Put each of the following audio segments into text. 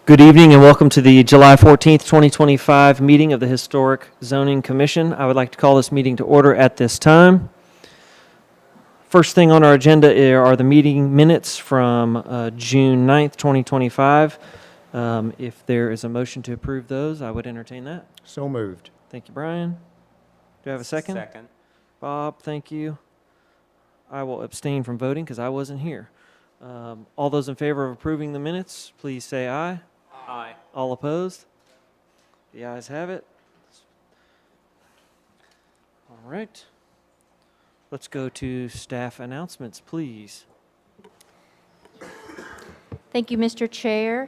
Good evening and welcome to the July 14th, 2025 meeting of the Historic Zoning Commission. I would like to call this meeting to order at this time. First thing on our agenda are the meeting minutes from June 9th, 2025. If there is a motion to approve those, I would entertain that. So moved. Thank you, Brian. Do I have a second? Second. Bob, thank you. I will abstain from voting because I wasn't here. All those in favor of approving the minutes, please say aye. Aye. All opposed? The ayes have it. All right. Let's go to staff announcements, please. Thank you, Mr. Chair.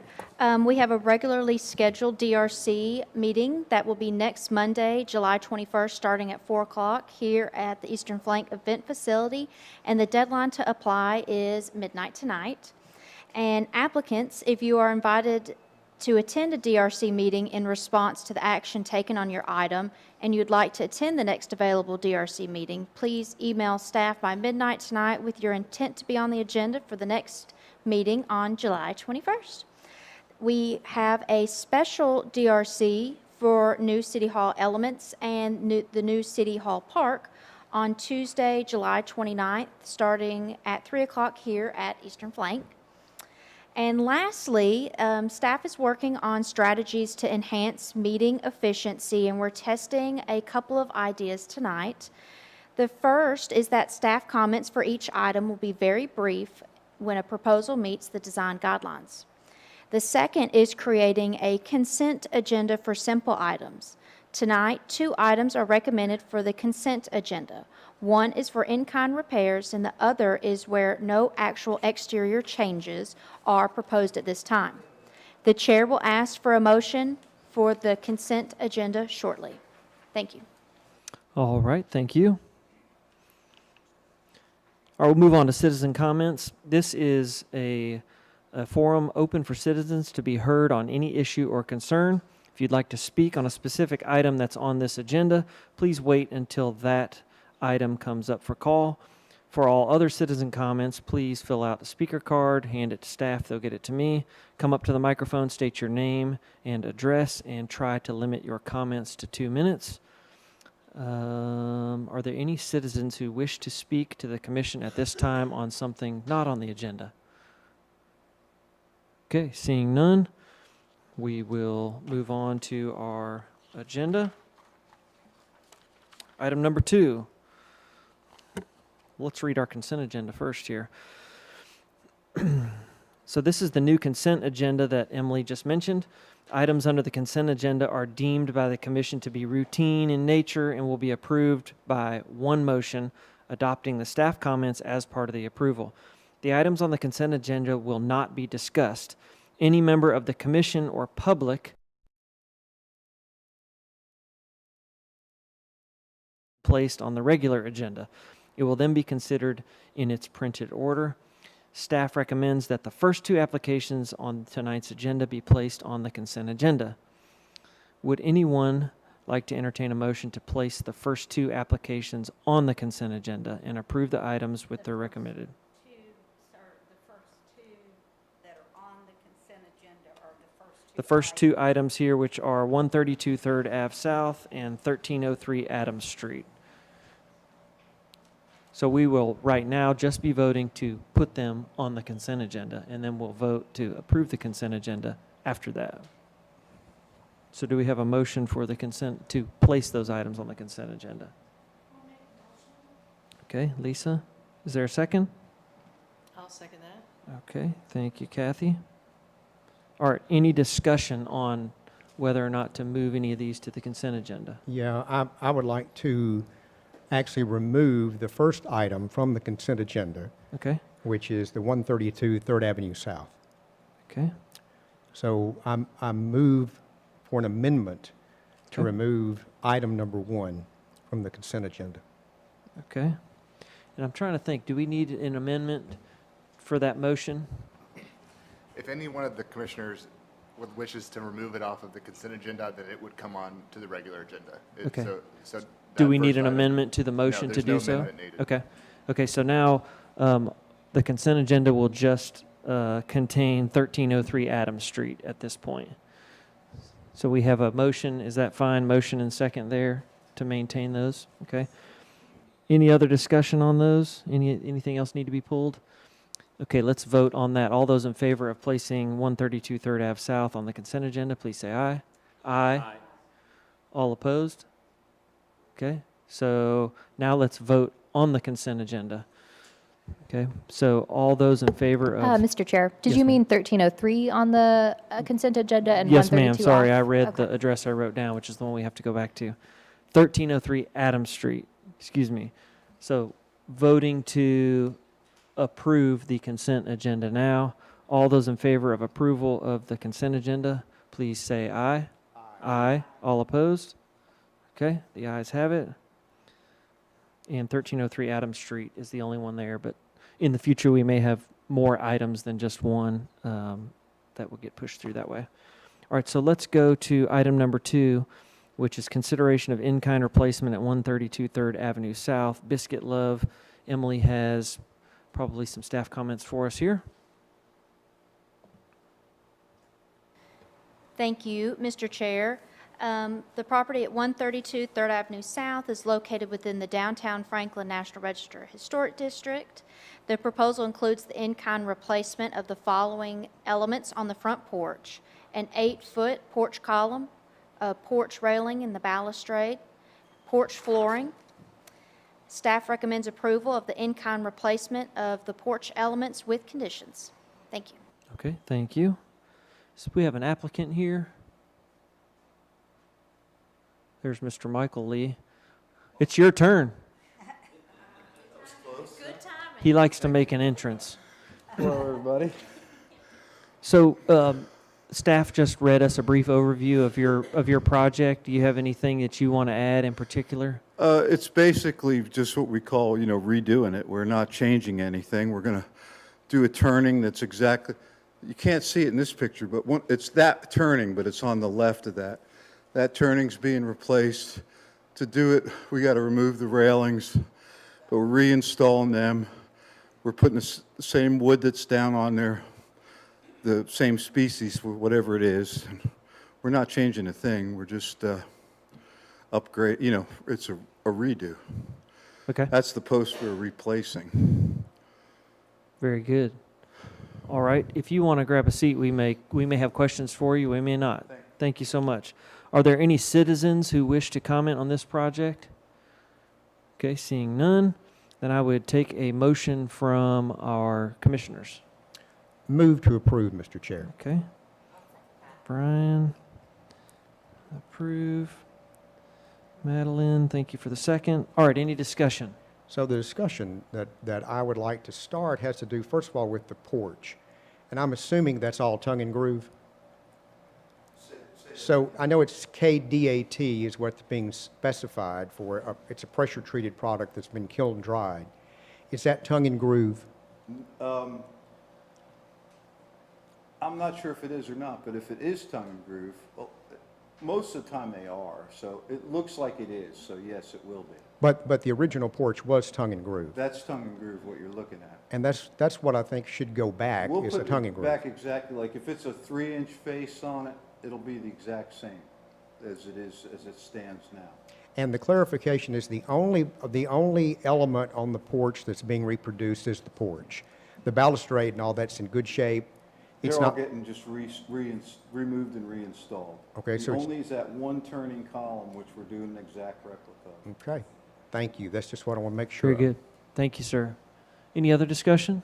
We have a regularly scheduled DRC meeting that will be next Monday, July 21st, starting at 4 o'clock here at the Eastern Flank Event Facility, and the deadline to apply is midnight tonight. And applicants, if you are invited to attend a DRC meeting in response to the action taken on your item and you'd like to attend the next available DRC meeting, please email staff by midnight tonight with your intent to be on the agenda for the next meeting on July 21st. We have a special DRC for new City Hall elements and the new City Hall Park on Tuesday, July 29th, starting at 3 o'clock here at Eastern Flank. And lastly, staff is working on strategies to enhance meeting efficiency, and we're testing a couple of ideas tonight. The first is that staff comments for each item will be very brief when a proposal meets the design guidelines. The second is creating a consent agenda for simple items. Tonight, 2 items are recommended for the consent agenda. One is for in-kind repairs, and the other is where no actual exterior changes are proposed at this time. The chair will ask for a motion for the consent agenda shortly. Thank you. All right, thank you. All right, we'll move on to citizen comments. This is a forum open for citizens to be heard on any issue or concern. If you'd like to speak on a specific item that's on this agenda, please wait until that item comes up for call. For all other citizen comments, please fill out the speaker card, hand it to staff, they'll get it to me. Come up to the microphone, state your name and address, and try to limit your comments to 2 minutes. Are there any citizens who wish to speak to the commission at this time on something not on the agenda? Okay, seeing none, we will move on to our agenda. Item number 2. Let's read our consent agenda first here. So this is the new consent agenda that Emily just mentioned. Items under the consent agenda are deemed by the commission to be routine in nature and will be approved by one motion, adopting the staff comments as part of the approval. The items on the consent agenda will not be discussed. Any member of the commission or public placed on the regular agenda. It will then be considered in its printed order. Staff recommends that the first 2 applications on tonight's agenda be placed on the consent agenda. Would anyone like to entertain a motion to place the first 2 applications on the consent agenda and approve the items with their recommended? The first 2 items here, which are 132 3rd Ave South and 1303 Adams Street. So we will right now just be voting to put them on the consent agenda, and then we'll vote to approve the consent agenda after that. So do we have a motion for the consent to place those items on the consent agenda? Okay, Lisa, is there a second? I'll second that. Okay, thank you, Kathy. All right, any discussion on whether or not to move any of these to the consent agenda? Yeah, I would like to actually remove the first item from the consent agenda, Okay, which is the 132 3rd Avenue South. okay, So I move for an amendment to Okay. remove item number 1 from the consent agenda. okay. And I'm trying to think, do we need an amendment for that motion? If any one of the commissioners wishes to remove it off of the consent agenda, then it would come on to the regular agenda. Okay. So Do that we need first an item- amendment to the motion to there's do no so? amendment needed. Okay, okay, so now the consent agenda will just contain 1303 Adams Street at this point. So we have a motion, is that fine? Motion and second there to maintain those, okay? Any other discussion on those? Anything else need to be pulled? Okay, let's vote on that. All those in favor of placing 132 Third Ave South on the consent agenda, please say aye. Aye. All opposed? Okay, so now let's vote on the consent agenda. Okay, so all those in favor of... Mr. Chair, did Yes, you ma'am. mean 1303 on the consent agenda and Yes, 132 ma'am, sorry, off? I read Okay. the address I wrote down, which is the one we have to go back to. 1303 Adams Street, excuse me. So voting to approve the consent agenda now. All those in favor of approval of the consent agenda, please say aye. Aye. All opposed? Okay, the ayes have it. And 1303 Adams Street is the only one there, but in the future, we may have more items than just one that will get pushed through that way. All right, so let's go to item number 2, which is consideration of in-kind replacement at 132 3rd Avenue South. Biscuit Love. Emily has probably some staff comments for us here. Thank you, Mr. Chair. The property at 132 3rd Avenue South is located within the downtown Franklin National Register Historic District. The proposal includes the in-kind replacement of the following elements on the front porch: an 8-foot porch column, a porch railing in the balustrade, porch flooring. Staff recommends approval of the in-kind replacement of the porch elements with conditions. Thank you. Okay, thank you. So we have an applicant here. There's Mr. Michael Lee. It's your turn. He likes to make an entrance. Hello, everybody. So, staff just read us a brief overview of your project. Do you have anything that you want to add in particular? It's basically just what we call, redoing it. We're not changing anything. We're going to do a turning that's exactly, you can't see it in this picture, but it's that turning, but it's on the left of that. That turning's being replaced. To do it, we got to remove the railings, but we're reinstalling them. We're putting the same wood that's down on there, the same species, whatever it is. We're not changing a thing. We're just upgrade, it's a redo. Okay, That's the post we're replacing. very good. All right, if you want to grab a seat, we may have questions for you, we may not. Thank you so much. Are there any citizens who wish to comment on this project? Okay, seeing none, then I would take a motion from our commissioners. Move to approve, Mr. Chair. Okay. Brian, approve. Madeline, thank you for the second. All right, any discussion? So the discussion that I would like to start has to do, first of all, with the porch. And I'm assuming that's all tongue and groove? So I know it's KDAT is what's being specified for. It's a pressure-treated product that's been killed and dried. Is that tongue and groove? I'm not sure if it is or not, but if it is tongue and groove, well, most of the time they are. So it looks like it is, so yes, it will be. But the original porch was tongue and groove. That's tongue and groove, what you're looking at. And that's what I think should go back, We'll is a put tongue it and groove. back exactly, like if it's a 3-inch face on it, it'll be the exact same as it is, as it stands now. And the clarification is the only element on the porch that's being reproduced is the porch. The balustrade and all that's in good shape. It's They're all not, getting just removed and reinstalled. Okay, so The it's- only is that one turning column, which we're doing an exact replica of. okay. Thank you. That's just what I want to make sure Very of. good. Thank you, sir. Any other discussion?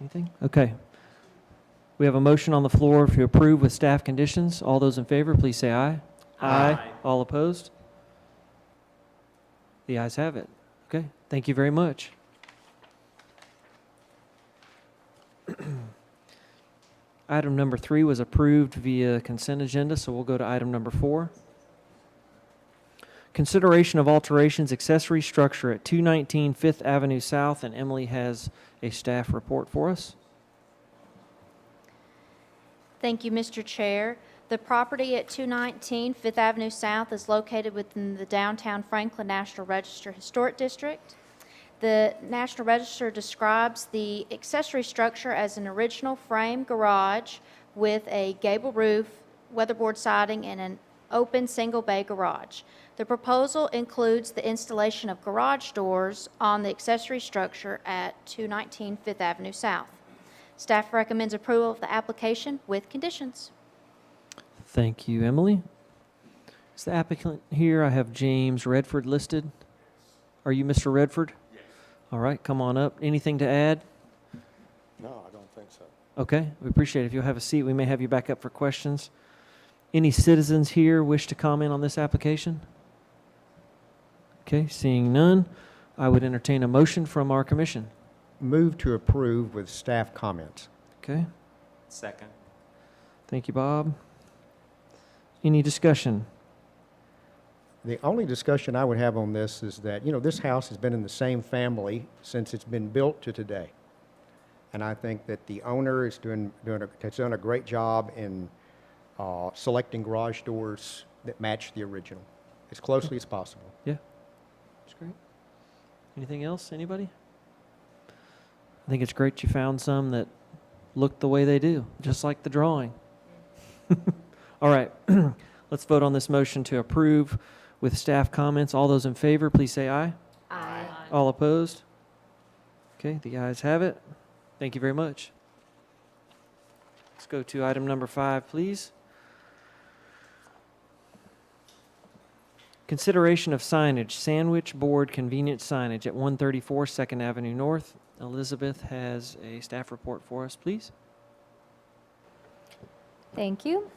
Anything? Okay. We have a motion on the floor to approve with staff conditions. All those in favor, please say aye. Aye. All opposed? The ayes have it. Okay, thank you very much. Item number 3 was approved via consent agenda, so we'll go to item number 4. Consideration of alterations accessory structure at 219 Fifth Avenue South, and Emily has a staff report for us. Thank you, Mr. Chair. The property at 219 Fifth Avenue South is located within the downtown Franklin National Register Historic District. The National Register describes the accessory structure as an original frame garage with a gable roof, weatherboard siding, and an open single-bay garage. The proposal includes the installation of garage doors on the accessory structure at 219 Fifth Avenue South. Staff recommends approval of the application with conditions. Thank you, Emily. Is the applicant here? I have James Redford listed. Are you Mr. Redford? Yes. All right, come on up. Anything to add? No, I don't think so. Okay, we appreciate it. If you'll have a seat, we may have you back up for questions. Any citizens here wish to comment on this application? Okay, seeing none, I would entertain a motion from our commission. Move to approve with staff comments. Okay, Second. thank you, Bob. Any discussion? The only discussion I would have on this is that, this house has been in the same family since it's been built to today. And I think that the owner is has done a great job in selecting garage doors that match the original as closely as possible. Yeah, that's great. Anything else, anybody? I think it's great you found some that look the way they do, just like the drawing. All right, let's vote on this motion to approve with staff comments. All those in favor, please say aye. Aye. All opposed? Okay, the ayes have it. Thank you very much. Let's go to item number 5, please. Consideration of signage, sandwich board convenience signage at 134 2nd Avenue North. Elizabeth has a staff report for us, please. Thank you.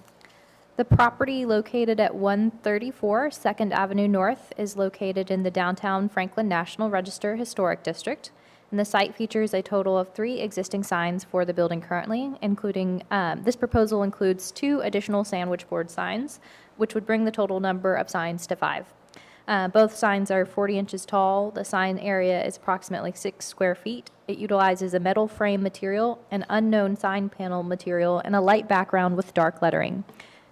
The property located at 134 2nd Avenue North is located in the downtown Franklin National Register Historic District. And the site features a total of 3 existing signs for the building currently, including, this proposal includes 2 additional sandwich board signs, which would bring the total number of signs to 5. Both signs are 40 inches tall. The sign area is approximately 6 square feet. It utilizes a metal frame material, an unknown sign panel material, and a light background with dark lettering.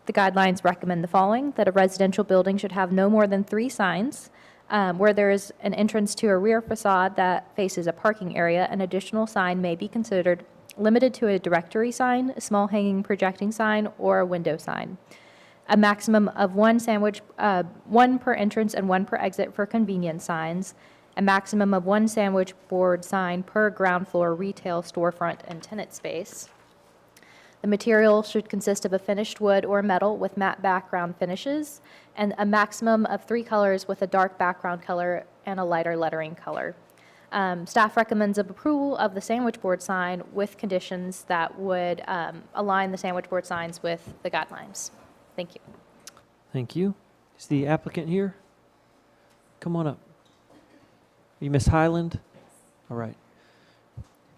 The guidelines recommend the following: that a residential building should have no more than 3 signs. Where there is an entrance to a rear facade that faces a parking area, an additional sign may be considered limited to a directory sign, a small hanging projecting sign, or a window sign. A maximum of 1 sandwich, 1 per entrance and 1 per exit for convenience signs. A maximum of 1 sandwich board sign per ground floor retail storefront and tenant space. The material should consist of a finished wood or metal with matte background finishes, and a maximum of 3 colors with a dark background color and a lighter lettering color. Staff recommends approval of the sandwich board sign with conditions that would align the sandwich board signs with the guidelines. Thank you. Thank you. Is the applicant here? Come on up. You Miss Highland? All right.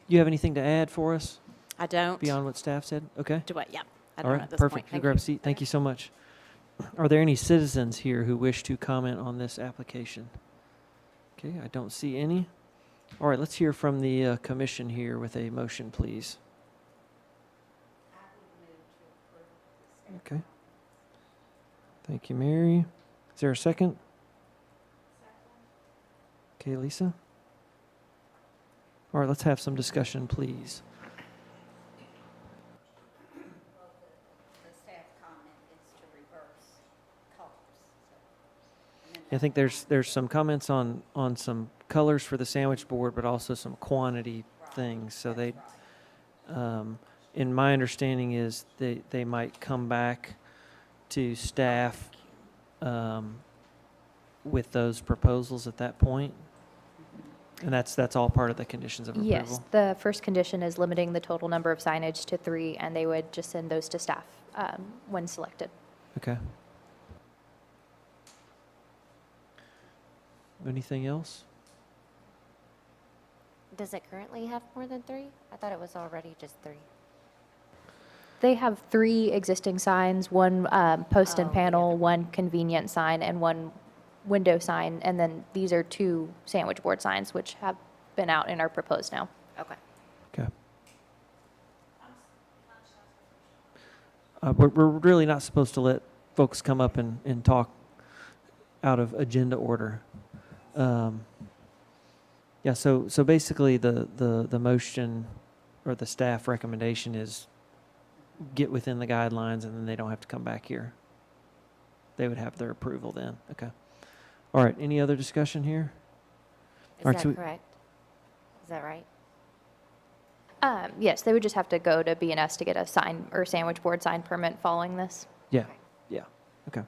You have anything to add for us I don't. beyond what staff said? Okay. Do I? Yeah. I All don't right, at this perfect. point. You Thank grab you. a seat. Thank you so much. Are there any citizens here who wish to comment on this application? Okay, I don't see any. All right, let's hear from the commission here with a motion, please. Okay. Thank you, Mary. Is there a second? Okay, Lisa. All right, let's have some discussion, please. The staff comment is to reverse colors. I think there's some comments on some colors for the sandwich board, but also some quantity things. So they, in my understanding is they might come back to staff with those proposals at that point. And that's all part of the conditions of approval. Yes, the first condition is limiting the total number of signage to 3, and they would just send those to staff when selected. Okay. Anything else? Does it currently have more than 3? I thought it was already just 3. They have 3 existing signs, 1 post and Oh, panel, yeah. 1 convenient sign, and 1 window sign, and then these are 2 sandwich board signs, which have been out and are proposed now. Okay. Okay. We're really not supposed to let folks come up and talk out of agenda order. Yeah, Yeah, so basically the motion or the staff recommendation is get within the guidelines and then they don't have to come back here. They would have their approval then. Okay. All right, any other discussion here? Is All right, that so- correct? Is that right? Yes, they would just have to go to B&S to get a sign or sandwich board sign permit following this. Yeah, yeah, okay.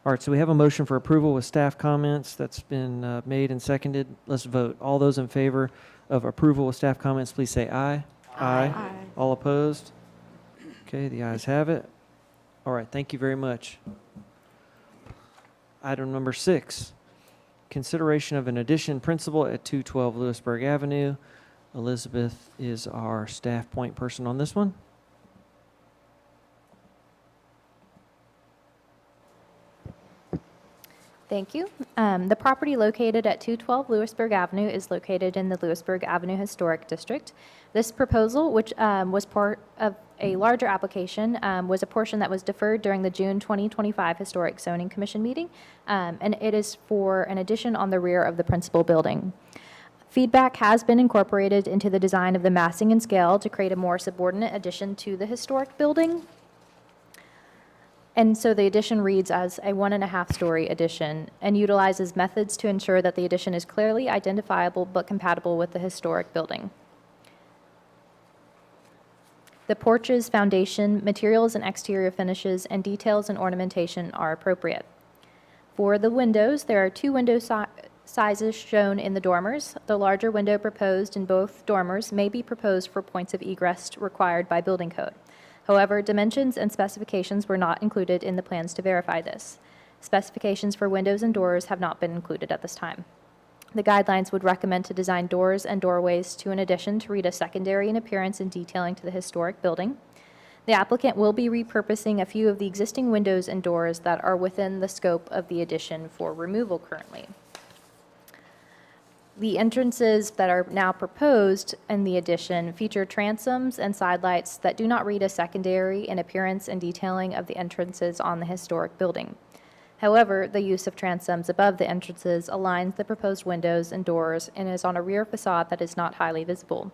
All right, so we have a motion for approval with staff comments that's been made and seconded. Let's vote. All those in favor of approval with staff comments, please say aye. Aye. All opposed? Okay, the ayes have it. All right, thank you very much. Item number 6, consideration of an addition principal at 212 Lewisburg Avenue. Elizabeth is our staff point person on this one. Thank you. The property located at 212 Lewisburg Avenue is located in the Lewisburg Avenue Historic District. This proposal, which was part of a larger application, was a portion that was deferred during the June 2025 Historic Zoning Commission meeting, and it is for an addition on the rear of the principal building. Feedback has been incorporated into the design of the massing and scale to create a more subordinate addition to the historic building. And so the addition reads as a 1.5-story addition and utilizes methods to ensure that the addition is clearly identifiable but compatible with the historic building. The porch's foundation, materials and exterior finishes, and details and ornamentation are appropriate. For the windows, there are 2 window sizes shown in the dormers. The larger window proposed in both dormers may be proposed for points of egress required by building code. However, dimensions and specifications were not included in the plans to verify this. Specifications for windows and doors have not been included at this time. The guidelines would recommend to design doors and doorways to an addition to read a secondary in appearance and detailing to the historic building. The applicant will be repurposing a few of the existing windows and doors that are within the scope of the addition for removal currently. The entrances that are now proposed in the addition feature transoms and sidelights that do not read a secondary in appearance and detailing of the entrances on the historic building. However, the use of transoms above the entrances aligns the proposed windows and doors and is on a rear facade that is not highly visible.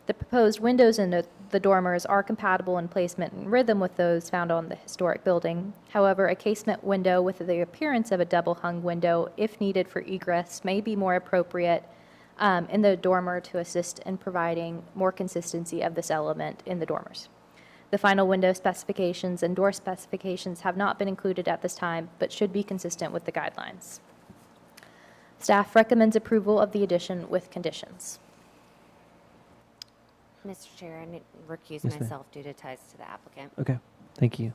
The proposed windows in the dormers are compatible in placement and rhythm with those found on the historic building. However, a casement window with the appearance of a double-hung window, if needed for egress, may be more appropriate in the dormer to assist in providing more consistency of this element in the dormers. The final window specifications and door specifications have not been included at this time, but should be consistent with the guidelines. Staff recommends approval of the addition with conditions. Mr. Chair, I need to recuse Yes, ma'am. myself due to ties to the applicant. Okay, thank you.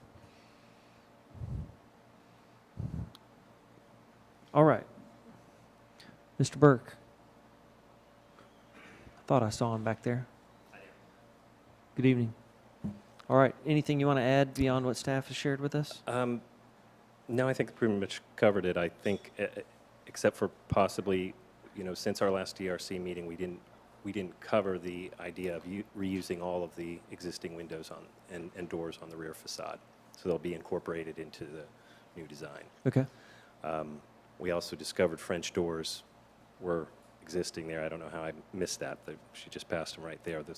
All right. Mr. Burke. I thought I saw him back there. Good evening. All right, anything you want to add beyond what staff has shared with us? No, I think we pretty much covered it. I think, except for possibly, since our last DRC meeting, we didn't cover the idea of reusing all of the existing windows and doors on the rear facade. So they'll be incorporated into the new design. Okay, We also discovered French doors were existing there. I don't know how I missed that. She just passed them right there. The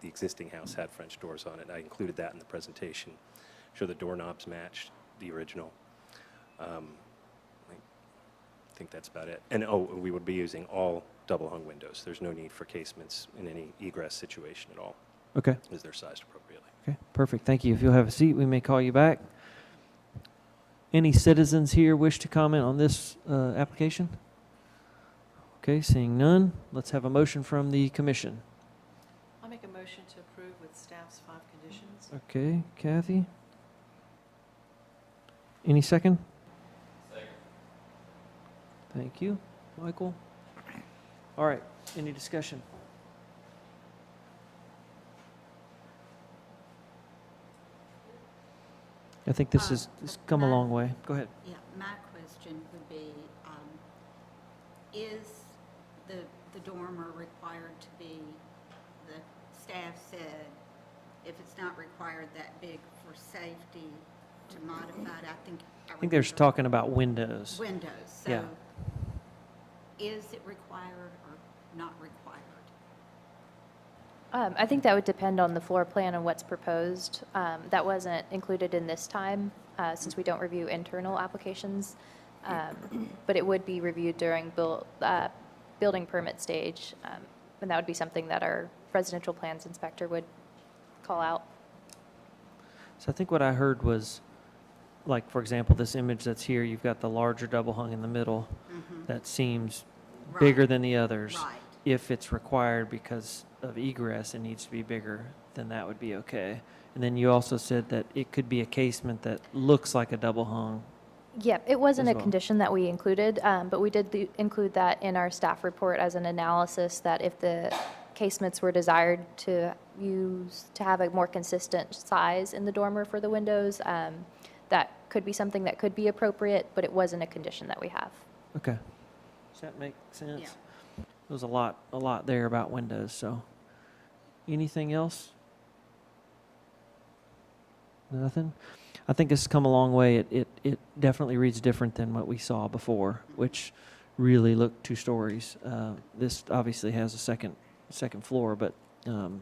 existing house had French doors on it. I included that in the presentation. Sure, the doorknobs matched the original. I think that's about it. And we would be using all double-hung windows. There's no need for casements in any egress situation at all, okay, as they're sized appropriately. okay, perfect, thank you. If you'll have a seat, we may call you back. Any citizens here wish to comment on this application? Okay, seeing none, let's have a motion from the commission. I'll make a motion to approve with staff's 5 conditions. Okay, Kathy? Any second? Second. Thank you. Michael? All right, any discussion? I think this has come a long way. Go ahead. Yeah, my question would be, is the dormer required to be, the staff said, if it's not required that big for safety to modify it, I think. I think they're just talking about windows. Windows, so. Yeah. is it required or not required? I think that would depend on the floor plan and what's proposed. That wasn't included in this time, since we don't review internal applications. But it would be reviewed during building permit stage, and that would be something that our residential plans inspector would call out. So I think what I heard was, like, for example, this image that's here, you've got the larger double hung in the middle. That seems bigger Right. than the others. Right. If it's required because of egress, it needs to be bigger, then that would be okay. And then you also said that it could be a casement that looks like a double hung. Yep, it wasn't As a well. condition that we included, but we did include that in our staff report as an analysis, that if the casements were desired to have a more consistent size in the dormer for the windows, that could be something that could be appropriate, but it wasn't a condition that we have. Okay. Does that make sense? Yeah. There was a lot there about windows, so. Anything else? Nothing? I think this has come a long way. It definitely reads different than what we saw before, which really looked 2 stories. This obviously has a second floor, but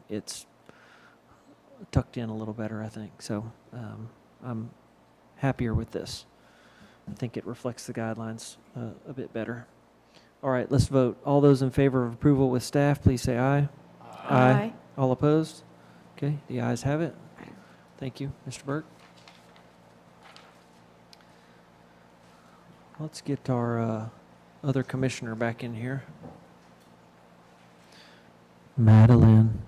it's tucked in a little better, I think. So I'm happier with this. I think it reflects the guidelines a bit better. All right, let's vote. All those in favor of approval with staff, please say aye. Aye. All opposed? Okay, the ayes have it. Thank you, Mr. Burke. Let's get our other commissioner back in here. Madeline.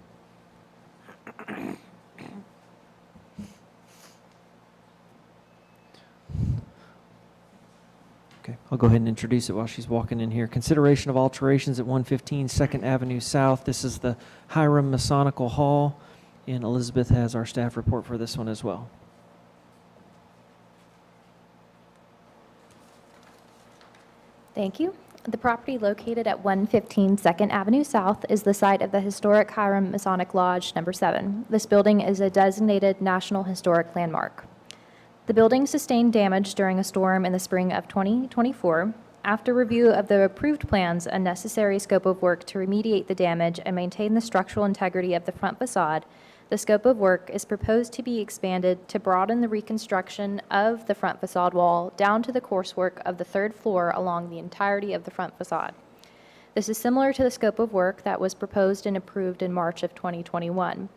Okay, I'll go ahead and introduce it while she's walking in here. Consideration of alterations at 115 2nd Avenue South. This is the Hiram Masonical Hall, and Elizabeth has our staff report for this one as well. Thank you. The property located at 115 2nd Avenue South is the site of the historic Hiram Masonic Lodge Number 7. This building is a designated National Historic Landmark. The building sustained damage during a storm in the spring of 2024. After review of the approved plans and necessary scope of work to remediate the damage and maintain the structural integrity of the front facade, the scope of work is proposed to be expanded to broaden the reconstruction of the front facade wall down to the coursework of the 3rd floor along the entirety of the front facade. This is similar to the scope of work that was proposed and approved in March of 2021.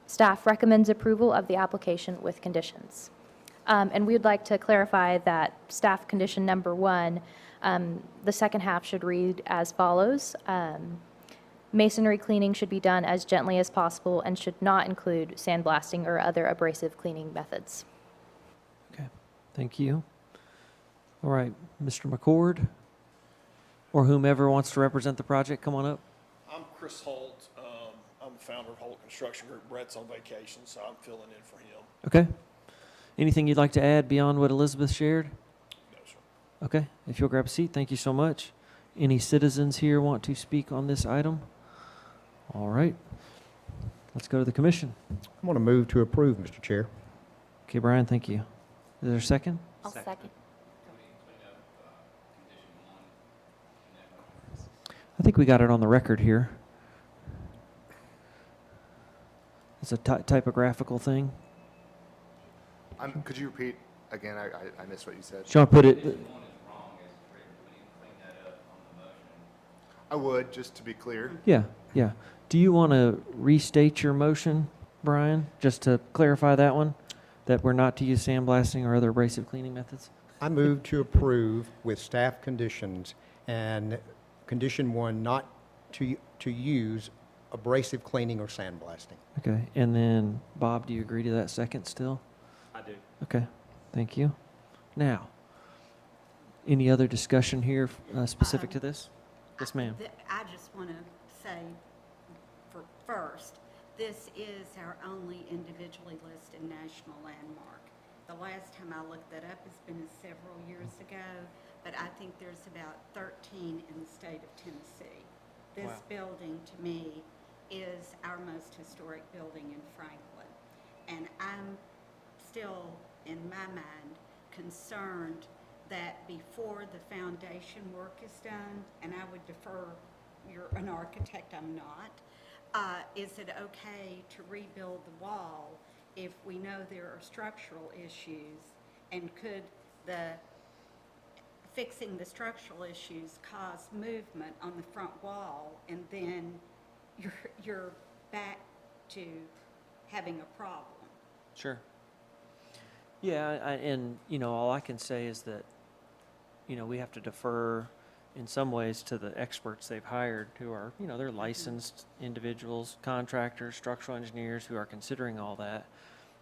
Staff recommends approval of the application with conditions. And we'd like to clarify that staff condition number 1, the second half should read as follows. Masonry cleaning should be done as gently as possible and should not include sandblasting or other abrasive cleaning methods. Okay, thank you. All right, Mr. McCord, or whomever wants to represent the project, come on up. I'm Chris Holt. I'm the founder of Holt Construction Group. Brett's on vacation, so I'm filling in for him. Okay. Anything you'd like to add beyond what Elizabeth shared? No, sir. Okay, if you'll grab a seat, thank you so much. Any citizens here want to speak on this item? All right, let's go to the commission. I'm going to move to approve, Mr. Chair. Okay, Brian, thank you. Is there a second? I'll second. I think we got it on the record here. It's a typographical thing. Could you repeat again? I missed what you said. Sean, put it, I would, just to be clear. yeah. Do you want to restate your motion, Brian, just to clarify that one? That we're not to use sandblasting or other abrasive cleaning methods? I move to approve with staff conditions, and condition 1, not to use abrasive cleaning or sandblasting. Okay, and then, Bob, do you agree to that second still? I do. Okay, thank you. Now, any other discussion here specific to this? Yes, ma'am. I just want to say, first, this is our only individually listed national landmark. The last time I looked that up has been several years ago, but I think there's about 13 in the state of Tennessee. This building, to me, is our most historic building in Franklin. And I'm still, in my mind, concerned that before the foundation work is done, and I would defer, you're an architect, I'm not, is it okay to rebuild the wall if we know there are structural issues? And could fixing the structural issues cause movement on the front wall, and then you're back to having a problem? Sure. Yeah, and, all I can say is that, we have to defer in some ways to the experts they've hired who are, they're licensed individuals, contractors, structural engineers who are considering all that.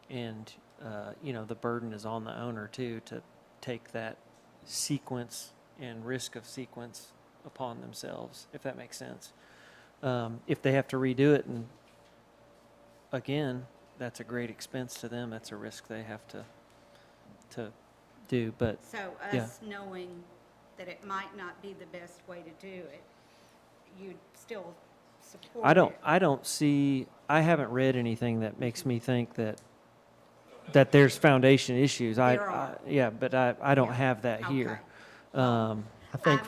And, the burden is on the owner too, to take that sequence and risk of sequence upon themselves, if that makes sense. If they have to redo it, and again, that's a great expense to them. That's a risk they have to do. But So yeah. us knowing that it might not be the best way to do it, you'd still support it? I haven't read anything that makes me think that there's foundation issues. There are. Yeah, but I don't Yeah. have that here. Okay. I think,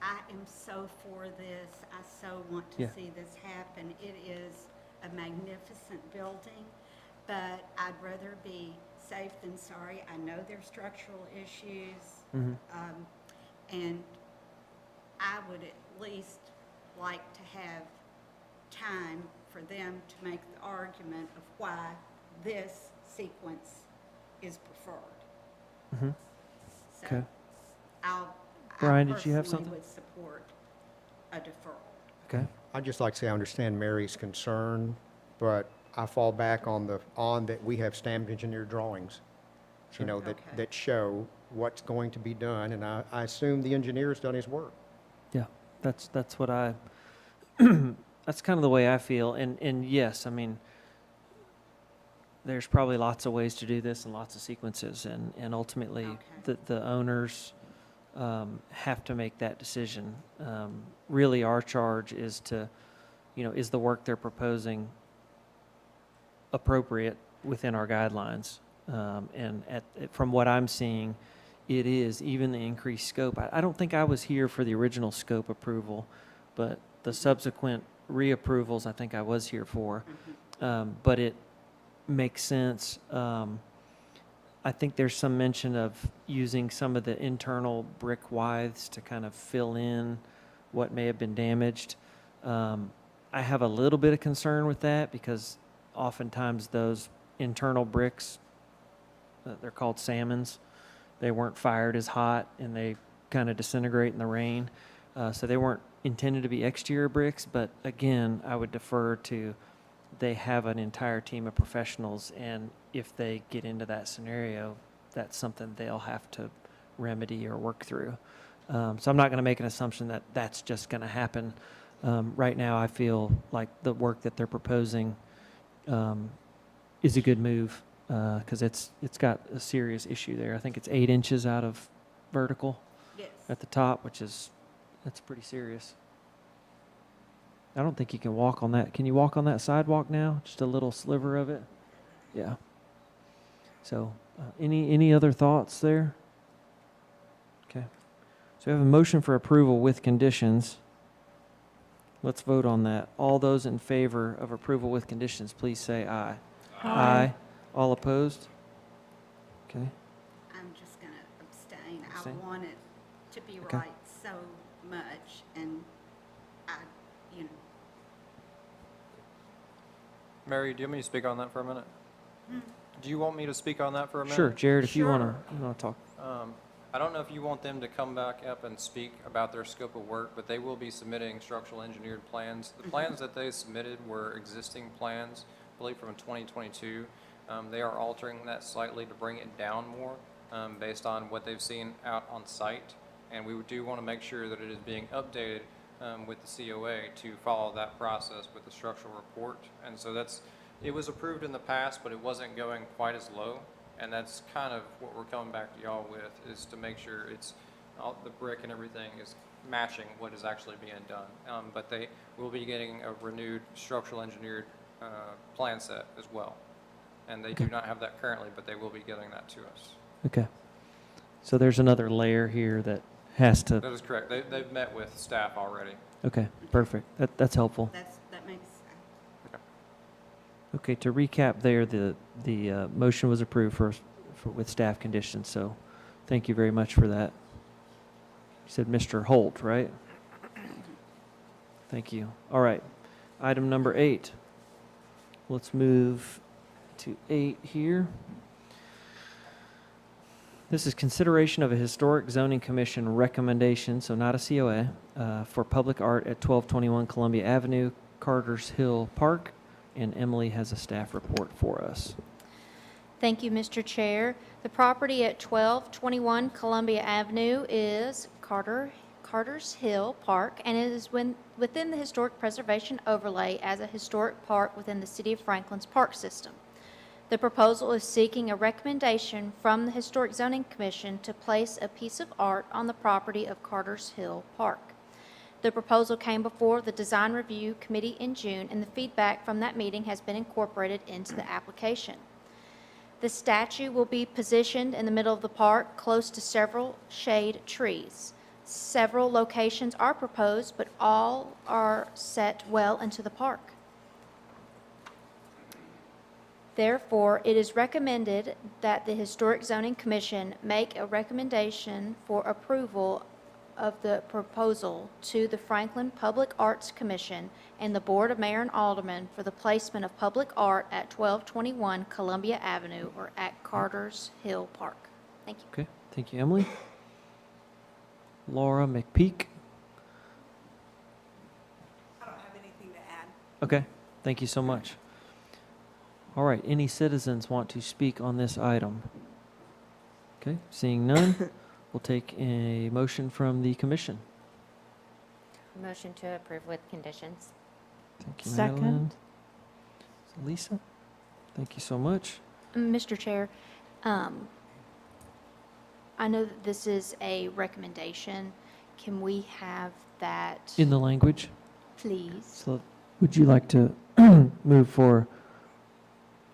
I am so for this. I so want to Yeah. see this happen. It is a magnificent building, but I'd rather be safe than sorry. I know there's structural issues. Mhm. And I would at least like to have time for them to make the argument of why this sequence is preferred. Mhm. So Okay. I Brian, did you have personally something? would support a deferral. Okay. I'd just like to say I understand Mary's concern, but I fall back on that we have stamped engineered drawings, Okay. that show what's going to be done, and I assume the engineer's done his work. Yeah, that's what that's kind of the way I feel. And yes, I mean, there's probably lots of ways to do this and lots of sequences, and ultimately Okay. the owners have to make that decision. Really, our charge is to, is the work they're proposing appropriate within our guidelines? And from what I'm seeing, it is, even the increased scope. I don't think I was here for the original scope approval, but the subsequent reapprovals I think I was here for. But it makes sense. I think there's some mention of using some of the internal brick withes to kind of fill in what may have been damaged. I have a little bit of concern with that because oftentimes those internal bricks, they're called salmons, they weren't fired as hot and they kind of disintegrate in the rain. So they weren't intended to be exterior bricks, but again, I would defer to, they have an entire team of professionals, and if they get into that scenario, that's something they'll have to remedy or work through. So I'm not going to make an assumption that that's just going to happen. Right now, I feel like the work that they're proposing is a good move because it's got a serious issue there. I think it's 8 inches out of vertical Yes. at the top, that's pretty serious. I don't think you can walk on that. Can you walk on that sidewalk now? Just a little sliver of it? Yeah. So, any other thoughts there? Okay. So we have a motion for approval with conditions. Let's vote on that. All those in favor of approval with conditions, please say aye. Aye. All opposed? Okay. I'm just going to abstain. Abstain? I want it to be Okay. right so much, and Mary, do you want me to speak on that for a minute? Do you want me to speak on that for a minute? Sure, Jared, if you want Sure. to talk. I don't know if you want them to come back up and speak about their scope of work, but they will be submitting structural engineered plans. The plans that they submitted were existing plans, I believe from 2022. They are altering that slightly to bring it down more based on what they've seen out on site. And we do want to make sure that it is being updated with the COA to follow that process with the structural report. And so it was approved in the past, but it wasn't going quite as low. And that's kind of what we're coming back to y'all with, is to make sure the brick and everything is matching what is actually being done. But they will be getting a renewed structural engineered plan set as well. And they do not have that currently, but they will be getting that to us. Okay. So there's another layer here that has to, That is correct. They've met with staff already. okay, perfect. That's helpful. That makes, Okay, to recap there, the motion was approved with staff conditions, so thank you very much for that. You said Mr. Holt, right? Thank you. All right, item number 8. Let's move to 8 here. This is consideration of a Historic Zoning Commission recommendation, so not a COA, for public art at 1221 Columbia Avenue, Carter's Hill Park, and Emily has a staff report for us. Thank you, Mr. Chair. The property at 1221 Columbia Avenue is Carter's Hill Park, and it is within the Historic Preservation Overlay as a historic park within the City of Franklin's park system. The proposal is seeking a recommendation from the Historic Zoning Commission to place a piece of art on the property of Carter's Hill Park. The proposal came before the Design Review Committee in June, and the feedback from that meeting has been incorporated into the application. The statue will be positioned in the middle of the park, close to several shade trees. Several locations are proposed, but all are set well into the park. Therefore, it is recommended that the Historic Zoning Commission make a recommendation for approval of the proposal to the Franklin Public Arts Commission and the Board of Mayor and Aldermen for the placement of public art at 1221 Columbia Avenue or at Carter's Hill Park. Thank you. Okay, thank you, Emily. Laura McPeak. I don't have anything to add. Okay, thank you so much. All right, any citizens want to speak on this item? Okay, seeing none, we'll take a motion from the commission. Motion to approve with conditions. Thank you, Second. Madeline. Lisa, thank you so much. Mr. Chair, I know that this is a recommendation. Can we have that, In the language, please? so would you like to move for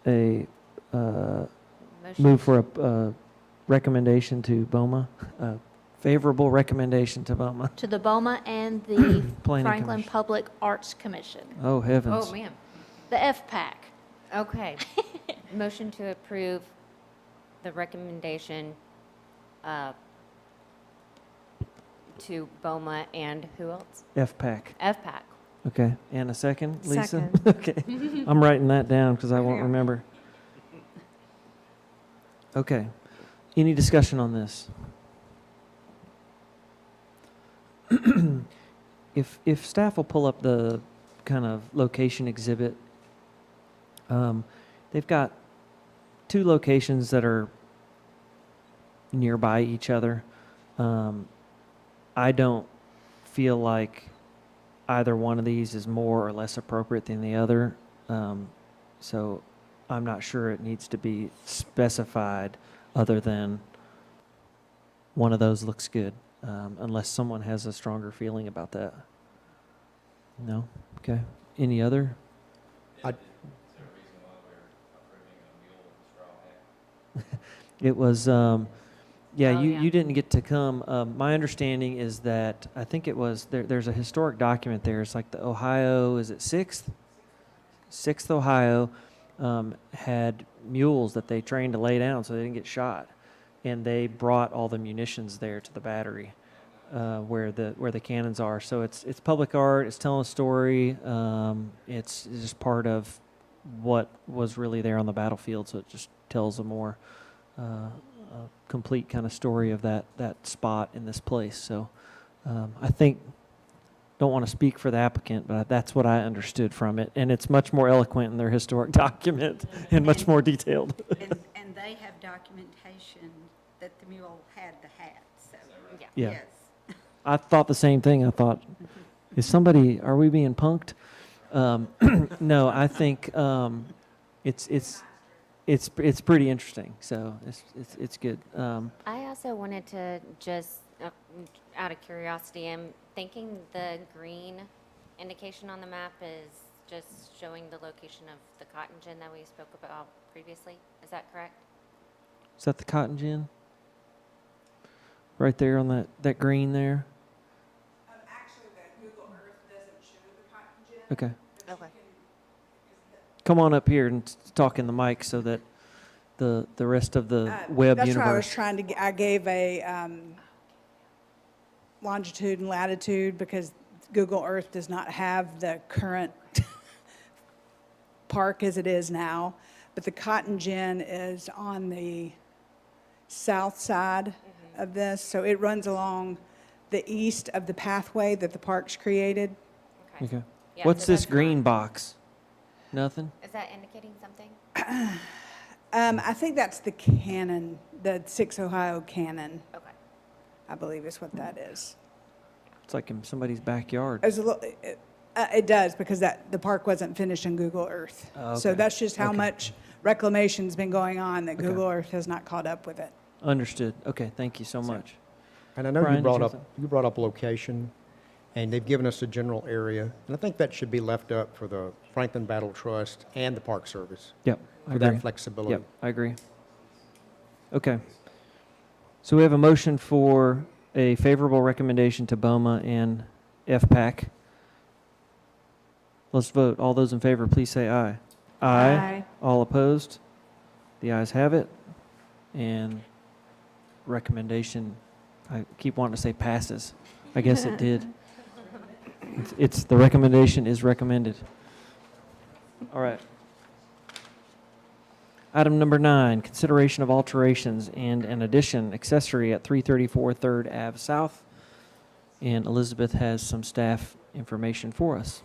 a recommendation to BOMA, a favorable recommendation to BOMA? To the BOMA and the Planning Franklin Commission. Public Arts Commission, Oh, heavens. Oh, man. the FPAC. Okay. Motion to approve the recommendation to BOMA and who else? FPAC. FPAC. Okay, and a second, Lisa? Second. Okay, I'm writing that down because I won't remember. Okay, any discussion on this? If staff will pull up the kind of location exhibit, they've got 2 locations that are nearby each other. I don't feel like either one of these is more or less appropriate than the other. So I'm not sure it needs to be specified other than one of those looks good, unless someone has a stronger feeling about that. No? Okay. Any other? It was, yeah, Oh, you didn't get to come. My understanding is that, I think it was, there's a historic document there. It's like the Ohio, is it 6th? 6th Ohio had mules that they trained to lay down so they didn't get shot. And they brought all the munitions there to the battery where the cannons are. So it's public art, it's telling a story. It's just part of what was really there on the battlefield. So it just tells a more a complete kind of story of that spot in this place. So I think, don't want to speak for the applicant, but that's what I understood from it. And it's much more eloquent in their historic document and much more detailed. and they have documentation that the mule had the hat, so, Yeah. yes. I thought the same thing. I thought, are we being punked? No, I think it's pretty interesting. So it's good. I also wanted to just, out of curiosity, I'm thinking the green indication on the map is just showing the location of the cotton gin that we spoke about previously. Is that correct? Is that the cotton gin? Right there on that green there? Actually, the Google Earth doesn't show the cotton gin. Okay. Okay. Come on up here and talk in the mic so that the rest of the web That's what I was universe. trying to, I gave a longitude and latitude because Google Earth does not have the current park as it is now. But the cotton gin is on the south side of this, so it runs along the east of the pathway that the park's created. Okay. Yeah, What's so this that's not- green box? Nothing? Is that indicating something? I think that's the cannon, the 6 Ohio cannon, Okay. I believe is what that is. It's like in somebody's backyard. It does, because the park wasn't finished in Google Earth. Oh, So okay. that's just how Okay. much reclamation's been going on, that Okay. Google Earth has not caught up with it. Understood. Okay, thank you so much. And I know Brian, you did brought you up, have you brought up location, and they've given us a general area, and I think that should be left up for the Franklin Battle Trust and the Park Service Yep, I for agree. that flexibility. Yep, I agree. Okay. So we have a motion for a favorable recommendation to BOMA and FPAC. Let's vote. All those in favor, please say aye. Aye. All opposed? The ayes have it. And recommendation, I keep wanting to say passes. I guess it did. It's the recommendation is recommended. All right. Item number 9, consideration of alterations and an addition accessory at 334 3rd Ave South. And Elizabeth has some staff information for us.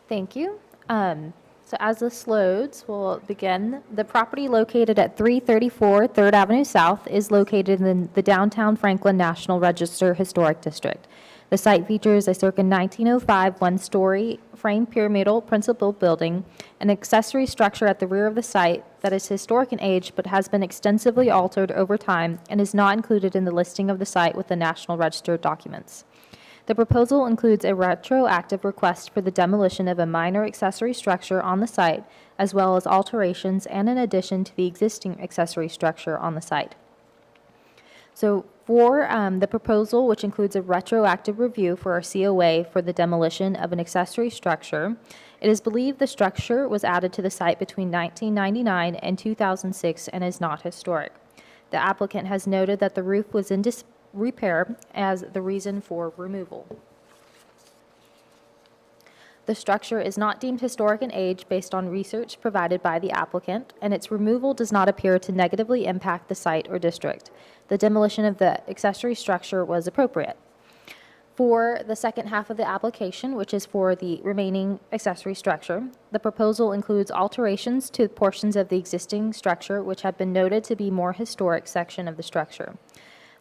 Thank you. So as this loads, we'll begin. The property located at 334 3rd Avenue South is located in the downtown Franklin National Register Historic District. The site features a circa 1905 one-story frame pyramidal principal building, an accessory structure at the rear of the site that is historic in age but has been extensively altered over time and is not included in the listing of the site with the National Register documents. The proposal includes a retroactive request for the demolition of a minor accessory structure on the site, as well as alterations and an addition to the existing accessory structure on the site. So for the proposal, which includes a retroactive review for our COA for the demolition of an accessory structure, it is believed the structure was added to the site between 1999 and 2006 and is not historic. The applicant has noted that the roof was in repair as the reason for removal. The structure is not deemed historic in age based on research provided by the applicant, and its removal does not appear to negatively impact the site or district. The demolition of the accessory structure was appropriate. For the second half of the application, which is for the remaining accessory structure, the proposal includes alterations to portions of the existing structure which have been noted to be more historic section of the structure.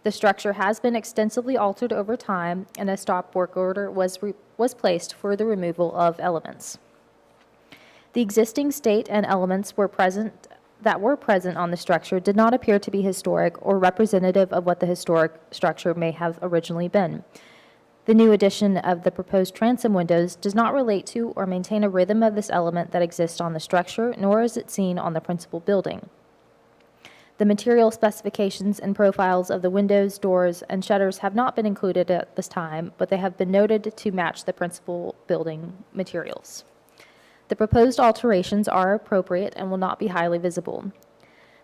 The structure has been extensively altered over time, and a stop work order was placed for the removal of elements. The existing state and elements that were present on the structure did not appear to be historic or representative of what the historic structure may have originally been. The new addition of the proposed transom windows does not relate to or maintain a rhythm of this element that exists on the structure, nor is it seen on the principal building. The material specifications and profiles of the windows, doors, and shutters have not been included at this time, but they have been noted to match the principal building materials. The proposed alterations are appropriate and will not be highly visible.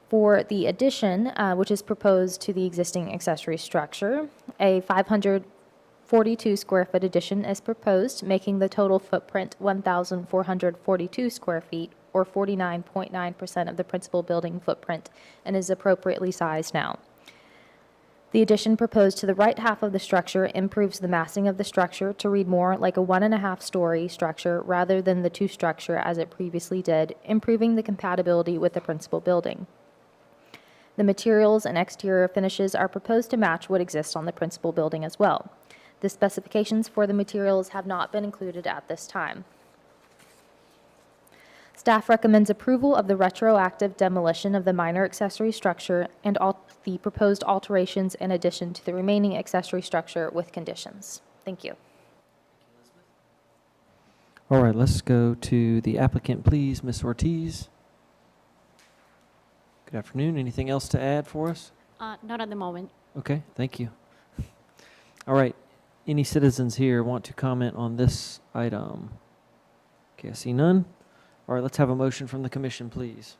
For the addition, which is proposed to the existing accessory structure, a 542 square foot addition is proposed, making the total footprint 1,442 square feet, or 49.9% of the principal building footprint, and is appropriately sized now. The addition proposed to the right half of the structure improves the massing of the structure to read more like a 1.5-story structure rather than the 2 structure as it previously did, improving the compatibility with the principal building. The materials and exterior finishes are proposed to match what exists on the principal building as well. The specifications for the materials have not been included at this time. Staff recommends approval of the retroactive demolition of the minor accessory structure and the proposed alterations in addition to the remaining accessory structure with conditions. Thank you. All right, let's go to the applicant, please, Ms. Ortiz. Good afternoon. Anything else to add for us? Not at the moment. Okay, thank you. All right, any citizens here want to comment on this item? Okay, I see none. All right, let's have a motion from the commission, please.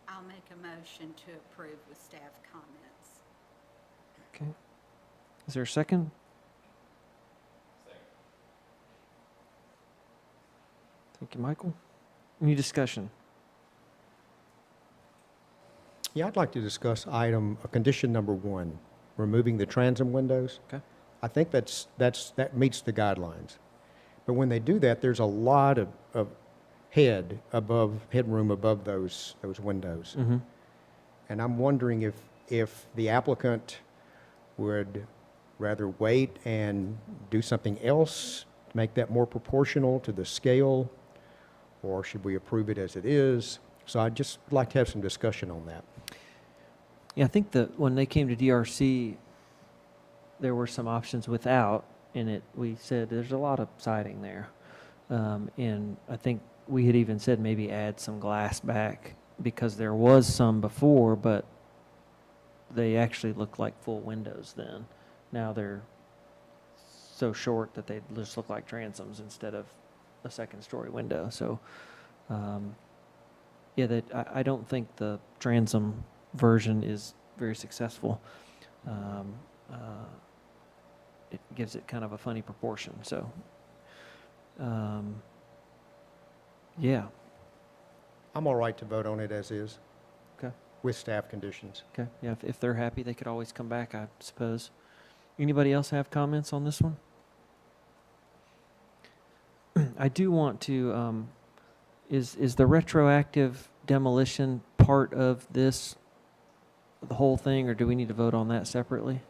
I'll make a motion to approve with staff comments. Okay. Is there a second? Thank you, Michael. Any discussion? Yeah, I'd like to discuss condition number 1, removing the transom windows. Okay. I think that meets the guidelines. But when they do that, there's a lot of headroom above those windows. Mm-hmm. And I'm wondering if the applicant would rather wait and do something else, to make that more proportional to the scale, or should we approve it as it is? So I'd just like to have some discussion on that. Yeah, I think that when they came to DRC, there were some options without, and we said there's a lot of siding there. And I think we had even said maybe add some glass back because there was some before, but they actually look like full windows then. Now they're so short that they just look like transoms instead of a second-story window. So, yeah, I don't think the transom version is very successful. It gives it kind of a funny proportion. So, yeah. I'm all right to vote on it as is. Okay. With staff conditions. Okay. Yeah, if they're happy, they could always come back, I suppose. Anybody else have comments on this one? I do want to, is the retroactive demolition part of this, the whole thing, or do we need to vote on that separately?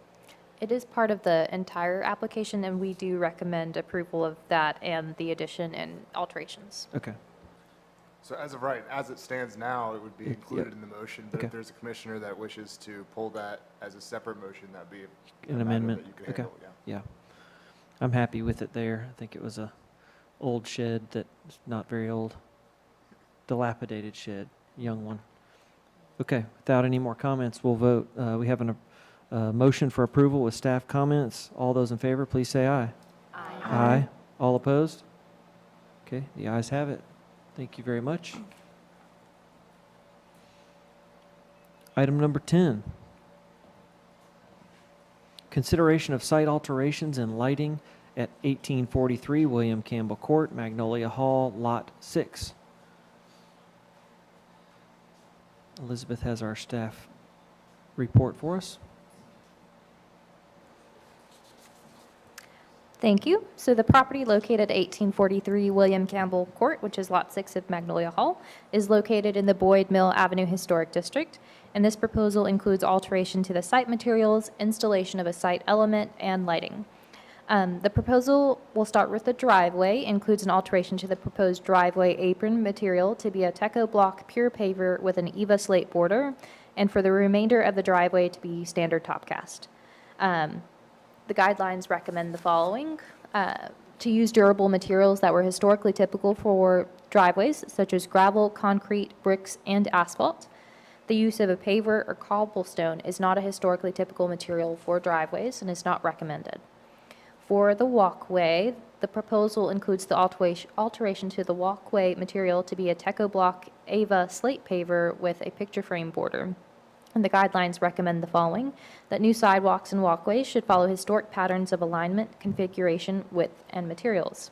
It is part of the entire application, and we do recommend approval of that and the addition and alterations. Okay. So as of right, as it stands now, it would be included Yep. in the motion, but Okay. if there's a commissioner that wishes to pull that as a separate motion, that'd be An a matter amendment? that you could Okay. handle, yeah. Yeah. I'm happy with it there. I think it was a old shed that's not very old. Dilapidated shed, young one. Okay, without any more comments, we'll vote. We have a motion for approval with staff comments. All those in favor, please say aye. Aye. All opposed? Okay, the ayes have it. Thank you very much. Item number 10. Consideration of site alterations and lighting at 1843 William Campbell Court, Magnolia Hall, Lot 6. Elizabeth has our staff report for us. Thank you. So the property located at 1843 William Campbell Court, which is Lot 6 of Magnolia Hall, is located in the Boyd Mill Avenue Historic District, and this proposal includes alteration to the site materials, installation of a site element, and lighting. The proposal will start with the driveway, includes an alteration to the proposed driveway apron material to be a Teco block pure paver with an EVA slate border, and for the remainder of the driveway to be standard top cast. The guidelines recommend the following: to use durable materials that were historically typical for driveways, such as gravel, concrete, bricks, and asphalt. The use of a paver or cobblestone is not a historically typical material for driveways and is not recommended. For the walkway, the proposal includes the alteration to the walkway material to be a Teco block Ava slate paver with a picture frame border. And the guidelines recommend the following: that new sidewalks and walkways should follow historic patterns of alignment, configuration, width, and materials.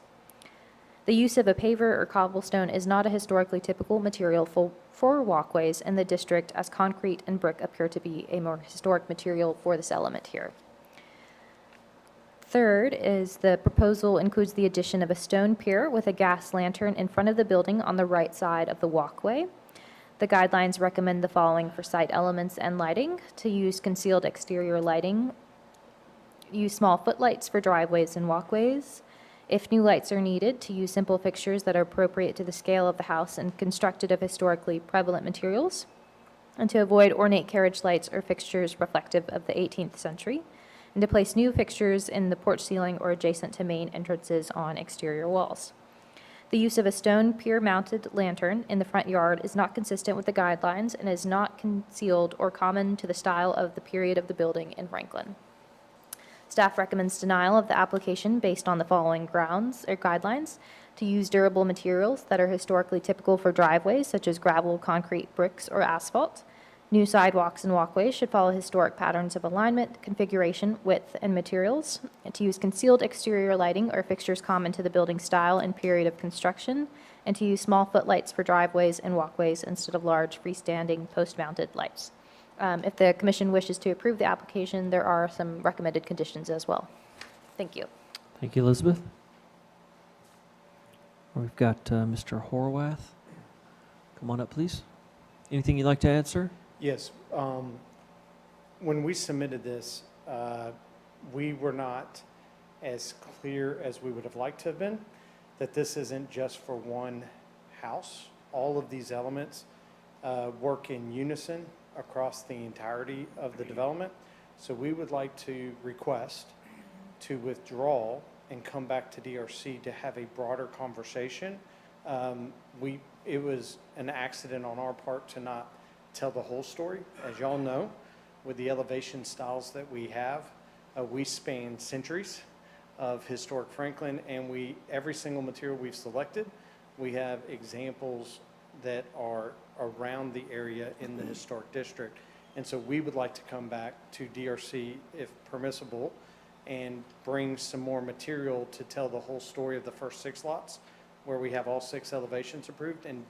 The use of a paver or cobblestone is not a historically typical material for walkways in the district, as concrete and brick appear to be a more historic material for this element here. Third is the proposal includes the addition of a stone pier with a gas lantern in front of the building on the right side of the walkway. The guidelines recommend the following for site elements and lighting: to use concealed exterior lighting, use small footlights for driveways and walkways. If new lights are needed, to use simple fixtures that are appropriate to the scale of the house and constructed of historically prevalent materials, and to avoid ornate carriage lights or fixtures reflective of the 18th century, and to place new fixtures in the porch ceiling or adjacent to main entrances on exterior walls. The use of a stone pier-mounted lantern in the front yard is not consistent with the guidelines and is not concealed or common to the style of the period of the building in Franklin. Staff recommends denial of the application based on the following grounds or guidelines: to use durable materials that are historically typical for driveways, such as gravel, concrete, bricks, or asphalt. New sidewalks and walkways should follow historic patterns of alignment, configuration, width, and materials. And to use concealed exterior lighting or fixtures common to the building style and period of construction. And to use small footlights for driveways and walkways instead of large freestanding post-mounted lights. If the commission wishes to approve the application, there are some recommended conditions as well. Thank you. Thank you, Elizabeth. We've got Mr. Horwath. Come on up, please. Anything you'd like to add, sir? Yes. When we submitted this, we were not as clear as we would have liked to have been, that this isn't just for one house. All of these elements work in unison across the entirety of the development. So we would like to request to withdraw and come back to DRC to have a broader conversation. It was an accident on our part to not tell the whole story. As y'all know, with the elevation styles that we have, we span centuries of historic Franklin, and every single material we've selected, we have examples that are around the area in the historic district. And so we would like to come back to DRC, if permissible, and bring some more material to tell the whole story of the first 6 lots, where we have all 6 elevations approved, and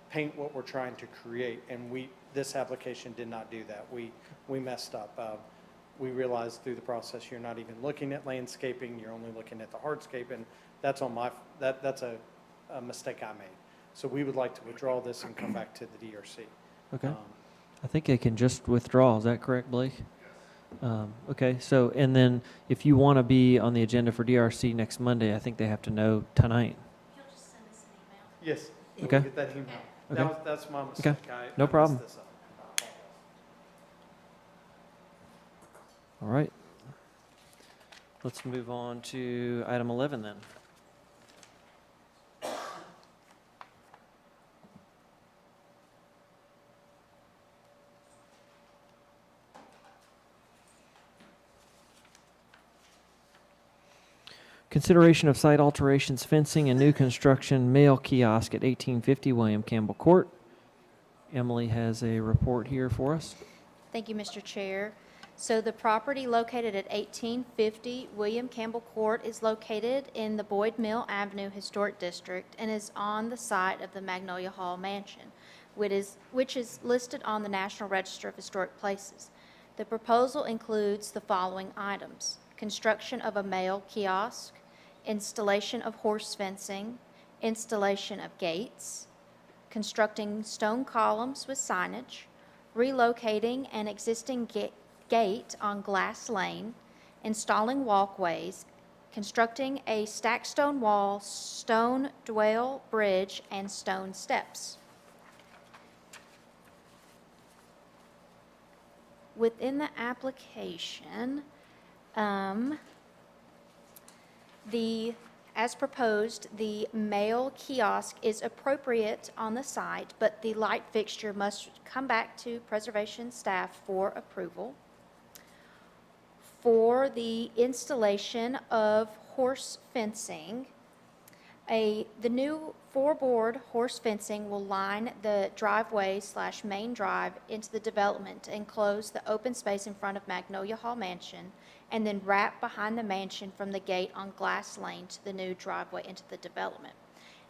paint what we're trying to create. And this application did not do that. We messed up. We realized through the process you're not even looking at landscaping, you're only looking at the hardscape, and that's that's a mistake I made. So we would like to withdraw this and come back to the DRC. Okay. I think they can just withdraw. Is that correct, Blake? Okay, so, and then if you want to be on the agenda for DRC next Monday, I think they have to know tonight. You'll just send us an email. Yes. Okay. We'll get that email. Okay. That's my mistake. Okay. I No messed problem. this up. All right. Let's move on to item 11 then. Consideration of site alterations, fencing, and new construction mail kiosk at 1850 William Campbell Court. Emily has a report here for us. Thank you, Mr. Chair. So the property located at 1850 William Campbell Court is located in the Boyd Mill Avenue Historic District and is on the site of the Magnolia Hall Mansion, which is listed on the National Register of Historic Places. The proposal includes the following items: construction of a mail kiosk, installation of horse fencing, installation of gates, constructing stone columns with signage, relocating an existing gate on Glass Lane, installing walkways, constructing a stacked stone wall, stone dwell bridge, and stone steps. Within the application, as proposed, the mail kiosk is appropriate on the site, but the light fixture must come back to preservation staff for approval. For the installation of horse fencing, the new 4-board horse fencing will line the driveway/main drive into the development to enclose the open space in front of Magnolia Hall Mansion, and then wrap behind the mansion from the gate on Glass Lane to the new driveway into the development.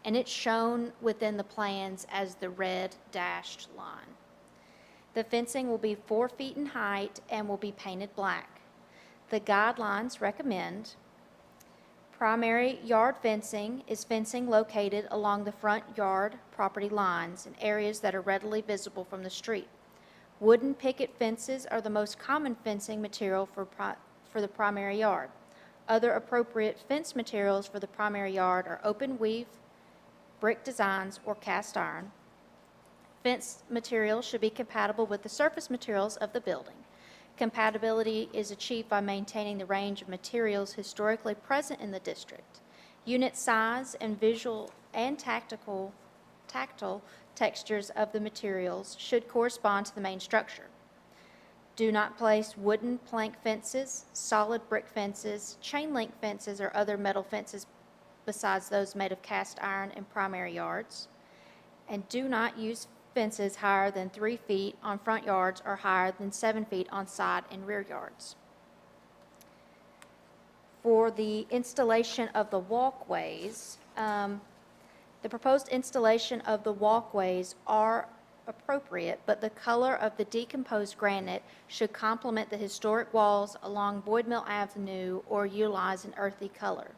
And it's shown within the plans as the red dashed line. The fencing will be 4 feet in height and will be painted black. The guidelines recommend primary yard fencing is fencing located along the front yard property lines in areas that are readily visible from the street. Wooden picket fences are the most common fencing material for the primary yard. Other appropriate fence materials for the primary yard are open weave, brick designs, or cast iron. Fence materials should be compatible with the surface materials of the building. Compatibility is achieved by maintaining the range of materials historically present in the district. unit size, and visual and tactile textures of the materials should correspond to the main structure. Do not place wooden plank fences, solid brick fences, chain link fences, or other metal fences besides those made of cast iron in primary yards. And do not use fences higher than 3 feet on front yards or higher than 7 feet on side and rear yards. For the installation of the walkways, the proposed installation of the walkways are appropriate, but the color of the decomposed granite should complement the historic walls along Boyd Mill Avenue or utilize an earthy color.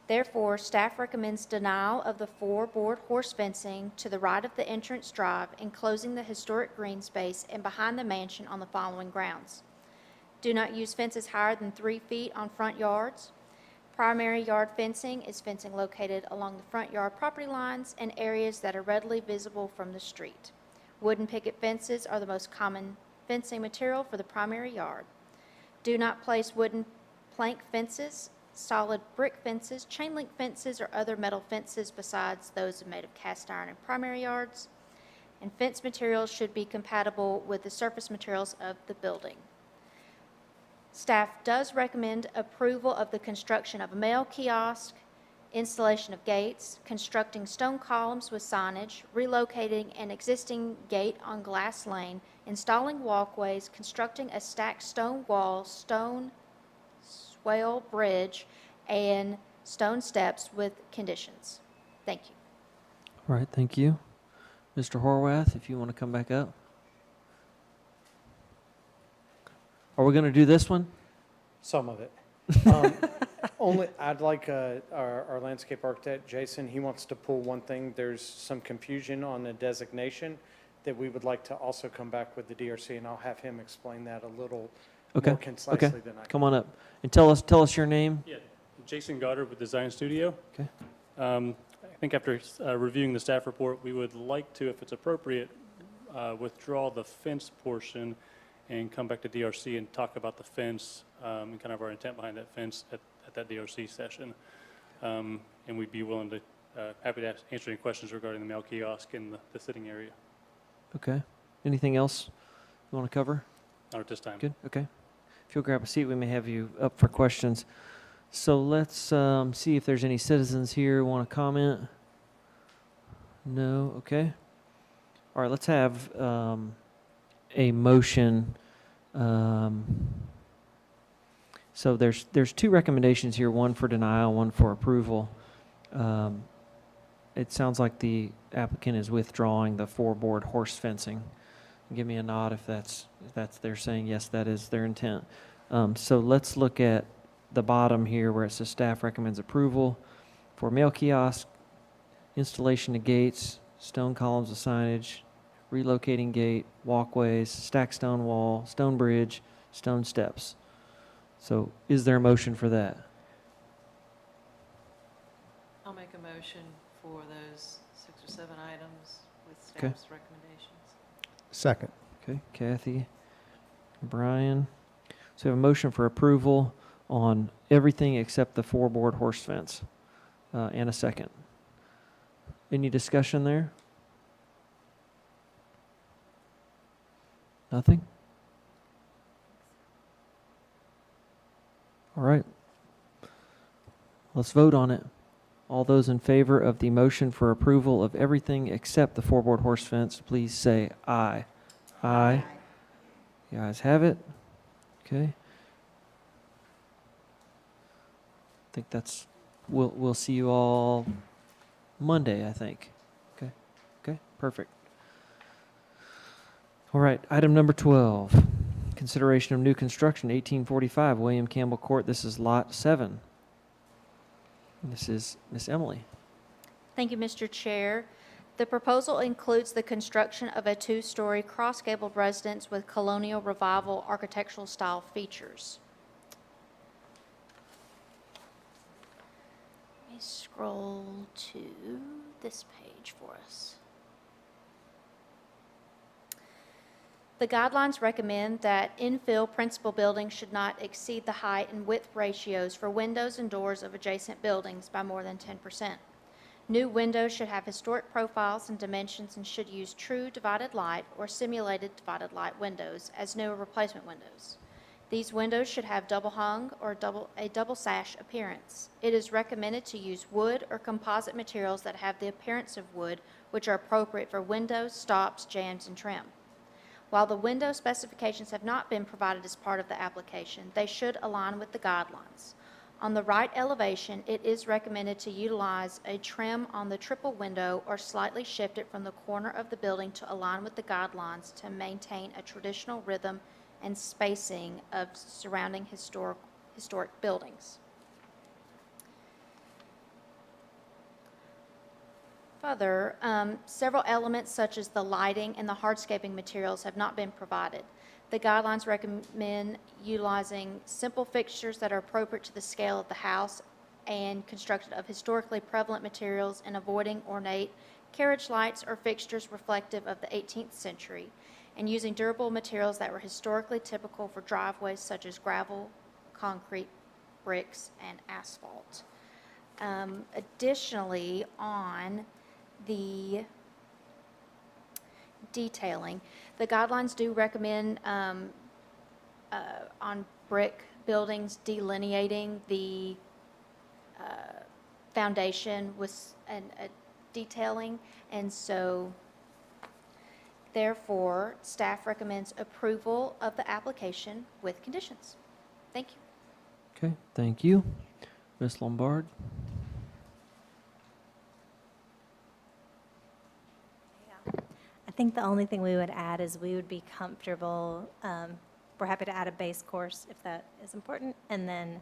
Therefore, staff recommends denial of the 4-board horse fencing to the right of the entrance drive, enclosing the historic green space and behind the mansion on the following grounds. Do not use fences higher than 3 feet on front yards. Primary yard fencing is fencing located along the front yard property lines and areas that are readily visible from the street. Wooden picket fences are the most common fencing material for the primary yard. Do not place wooden plank fences, solid brick fences, chain link fences, or other metal fences besides those made of cast iron in primary yards. And fence materials should be compatible with the surface materials of the building. Staff does recommend approval of the construction of a mail kiosk, installation of gates, constructing stone columns with signage, relocating an existing gate on Glass Lane, installing walkways, constructing a stacked stone wall, stone swale bridge, and stone steps with conditions. Thank you. All right, thank you. Mr. Horwath, if you want to come back up. Are we going to do this one? Some of it. Only, I'd like our landscape architect, Jason, he wants to pull one thing. There's some confusion on the designation that we would like to also come back with the DRC, and I'll have him explain that a little more concisely than I can. Come on up and tell us your name. Yeah, Jason Goddard with Design Studio. Okay. I think after reviewing the staff report, we would like to, if it's appropriate, withdraw the fence portion and come back to DRC and talk about the fence and kind of our intent behind that fence at that DRC session. And we'd be willing to, happy to answer any questions regarding the mail kiosk and the sitting area. Okay. Anything else you want to cover? Not at this time. Good. Okay. If you'll grab a seat, we may have you up for questions. So let's see if there's any citizens here who want to comment. No. Okay. All right. Let's have a motion. So there's two recommendations here, one for denial, one for approval. It sounds like the applicant is withdrawing the 4-board horse fencing. Give me a nod if that's they're saying yes, that is their intent. So let's look at the bottom here where it says staff recommends approval for mail kiosk, installation of gates, stone columns of signage, relocating gate, walkways, stacked stone wall, stone bridge, stone steps. So is there a motion for that? I'll make a motion for those 6 or 7 items with Okay. staff's recommendations. Second. Okay, Kathy, Brian. So we have a motion for approval on everything except the 4-board horse fence, and a second. Any discussion there? Nothing? All right. Let's vote on it. All those in favor of the motion for approval of everything except the 4-board horse fence, please say aye. Aye. You guys have it? Okay. I think that's, we'll see you all Monday, I think. Okay. Okay, perfect. All right, item number 12. Consideration of new construction, 1845 William Campbell Court. This is Lot 7. This is Miss Emily. Thank you, Mr. Chair. The proposal includes the construction of a 2-story cross-gabled residence with colonial revival architectural style features. Let me scroll to this page for us. The guidelines recommend that infill principal buildings should not exceed the height and width ratios for windows and doors of adjacent buildings by more than 10%. New windows should have historic profiles and dimensions and should use true divided light or simulated divided light windows as new or replacement windows. These windows should have double hung or a double sash appearance. It is recommended to use wood or composite materials that have the appearance of wood, which are appropriate for windows, stops, jambs, and trim. While the window specifications have not been provided as part of the application, they should align with the guidelines. On the right elevation, it is recommended to utilize a trim on the triple window or slightly shift it from the corner of the building to align with the guidelines to maintain a traditional rhythm and spacing of surrounding historic buildings. Further, several elements such as the lighting and the hardscaping materials have not been provided. The guidelines recommend utilizing simple fixtures that are appropriate to the scale of the house and constructed of historically prevalent materials and avoiding ornate carriage lights or fixtures reflective of the 18th century, and using durable materials that were historically typical for driveways such as gravel, concrete, bricks, and asphalt. Additionally, on the detailing, the guidelines do recommend on brick buildings delineating the foundation with a detailing, and so therefore staff recommends approval of the application with conditions. Thank you. Okay, thank you. Ms. Lombard? I think the only thing we would add is we would be comfortable, we're happy to add a base course if that is important, and then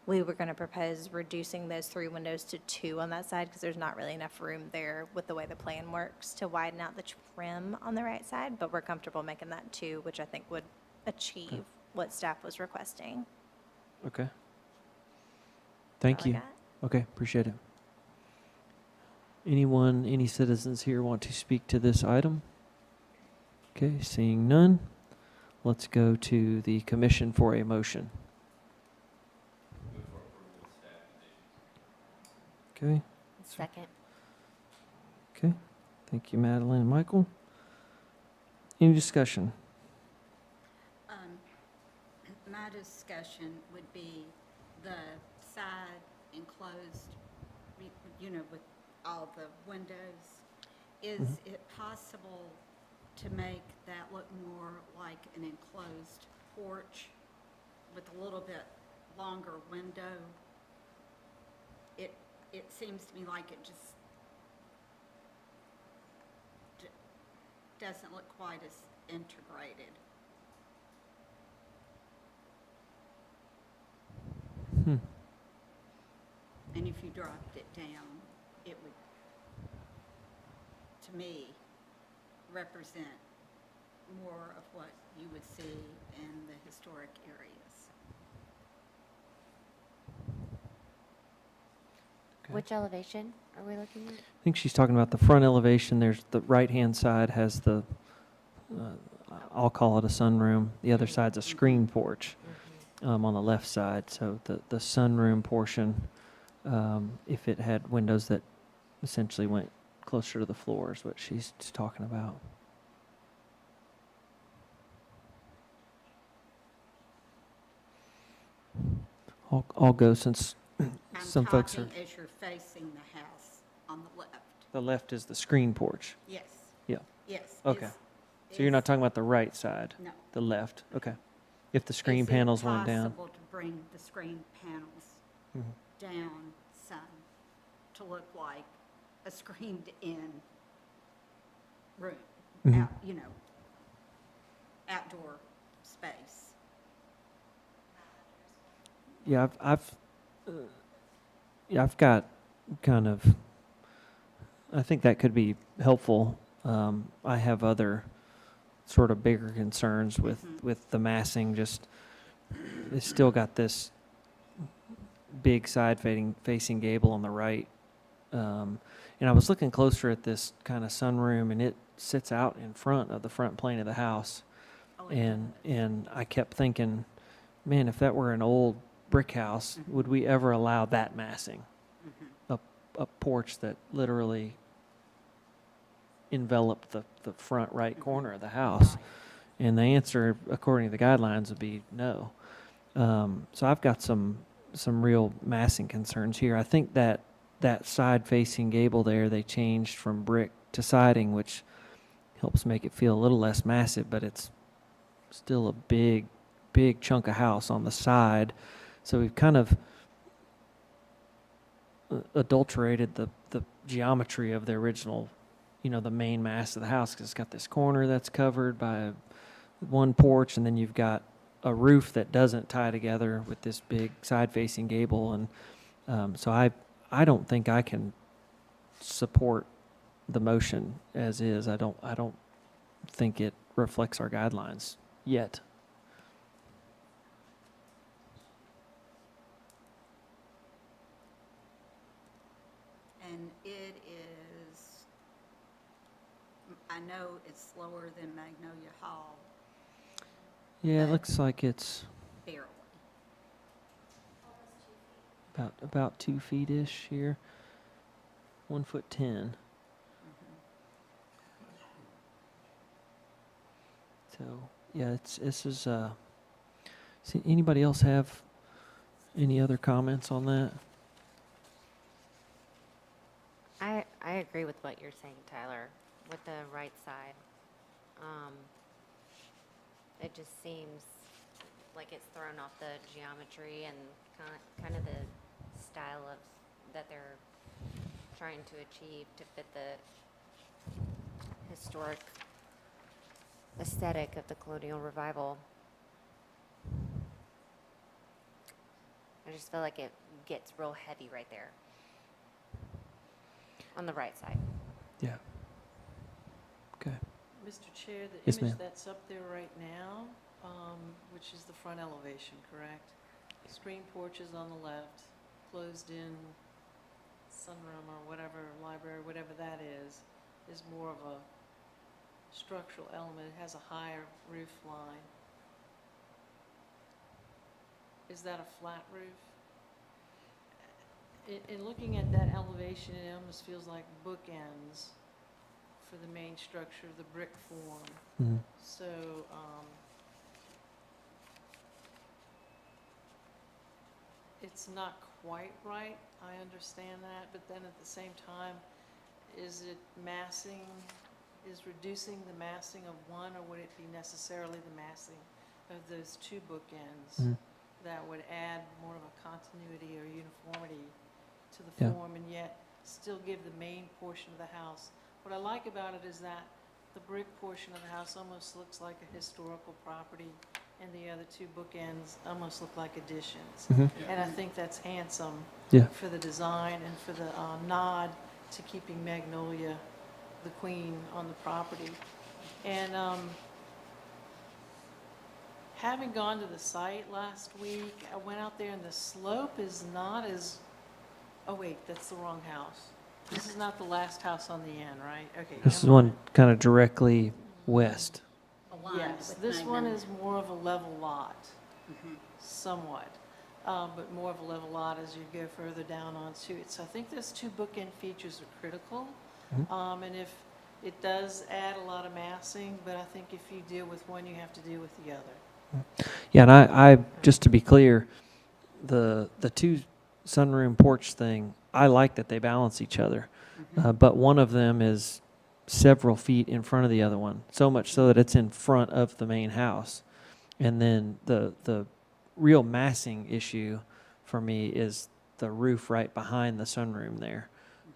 we were going to propose reducing those 3 windows to 2 on that side because there's not really enough room there with the way the plan works to widen out the trim on the right side, but we're comfortable making that 2, which I think would achieve what staff was requesting. Okay. Thank All I you. got. Okay, appreciate it. Anyone, any citizens here want to speak to this item? Okay, seeing none, let's go to the commission for a motion. Okay, Second. okay. Thank you, Madeline and Michael. Any discussion? My discussion would be the side enclosed, with all the windows. Is it possible to make that look more like an enclosed porch with a little bit longer window? It seems to me like it just doesn't look quite as integrated. And if you dropped it down, it would, to me, represent more of what you would see in the historic areas. Okay. Which elevation are we looking at? I think she's talking about the front elevation. There's the right-hand side has the, I'll call it a sunroom. The other side's a screen porch on the left side. So the sunroom portion, if it had windows that essentially went closer to the floor is what she's talking about. I'll go since some folks are. I'm talking as you're facing the house on the left. The left is the screen porch. Yes. Yeah. Yes. Okay. So you're not talking about the right side? No. The left? Okay. If the screen Is it panels went down? possible to bring the screen panels down some to look like a screened-in room, outdoor space? Yeah, I've got kind of, I think that could be helpful. I have other sort of bigger concerns with the massing. Just, it's still got this big side facing gable on the right. And I was looking closer at this kind of sunroom, and it sits out in front of the front plane of the house. And I kept thinking, man, if that were an old brick house, would we ever allow that massing? A porch that literally enveloped the front right corner of the house. And the answer, according to the guidelines, would be no. So I've got some real massing concerns here. I think that side-facing gable there, they changed from brick to siding, which helps make it feel a little less massive, but it's still a big chunk of house on the side. So we've kind of adulterated the geometry of the original, the main mass of the house, because it's got this corner that's covered by one porch, and then you've got a roof that doesn't tie together with this big side-facing gable. And so I don't think I can support the motion as is. I don't think it reflects our guidelines yet. And it is, I know it's lower than Magnolia Hall, Yeah, it looks like it's barely. about 2 feet-ish here. 1'10". So yeah, this is. See, anybody else have any other comments on that? I agree with what you're saying, Tyler, with the right side. It just seems like it's thrown off the geometry and kind of the style of that they're trying to achieve to fit the historic aesthetic of the colonial revival. I just feel like it gets real heavy right there on the right side. Yeah. Okay. Mr. Chair, the Yes, image ma'am. that's up there right now, which is the front elevation, correct? Screen porches on the left, closed-in sunroom or whatever, library, whatever that is more of a structural element. It has a higher roof line. Is that a flat roof? In looking at that elevation, it almost feels like bookends for the main structure of the brick form. Mhm. So, it's not quite right, I understand that, but then at the same time, is it massing, is reducing the massing of one, or would it be necessarily the massing of those two bookends Mhm. that would add more of a continuity or uniformity to the Yeah. form and yet still give the main portion of the house? What I like about it is that the brick portion of the house almost looks like a historical property, and the other two bookends almost look like additions. Mhm. And I think that's handsome Yeah. for the design and for the nod to keeping Magnolia, the queen, on the property. And having gone to the site last week, I went out there and the slope is not as, oh wait, that's the wrong house. This is not the last house on the end, right? Okay. This is never one mind. kind of directly west. Aligned Yes, with this one Magnolia. is more of a level lot, somewhat, but more of a level lot as you go further down onto it. So I think those two bookend features are critical. And if it does add a lot of massing, but I think if you deal with one, you have to deal with the other. Yeah, and I just to be clear, the two sunroom porch thing, I like that they balance each other, but one of them is several feet in front of the other one, so much so that it's in front of the main house. And then the real massing issue for me is the roof right behind the sunroom there.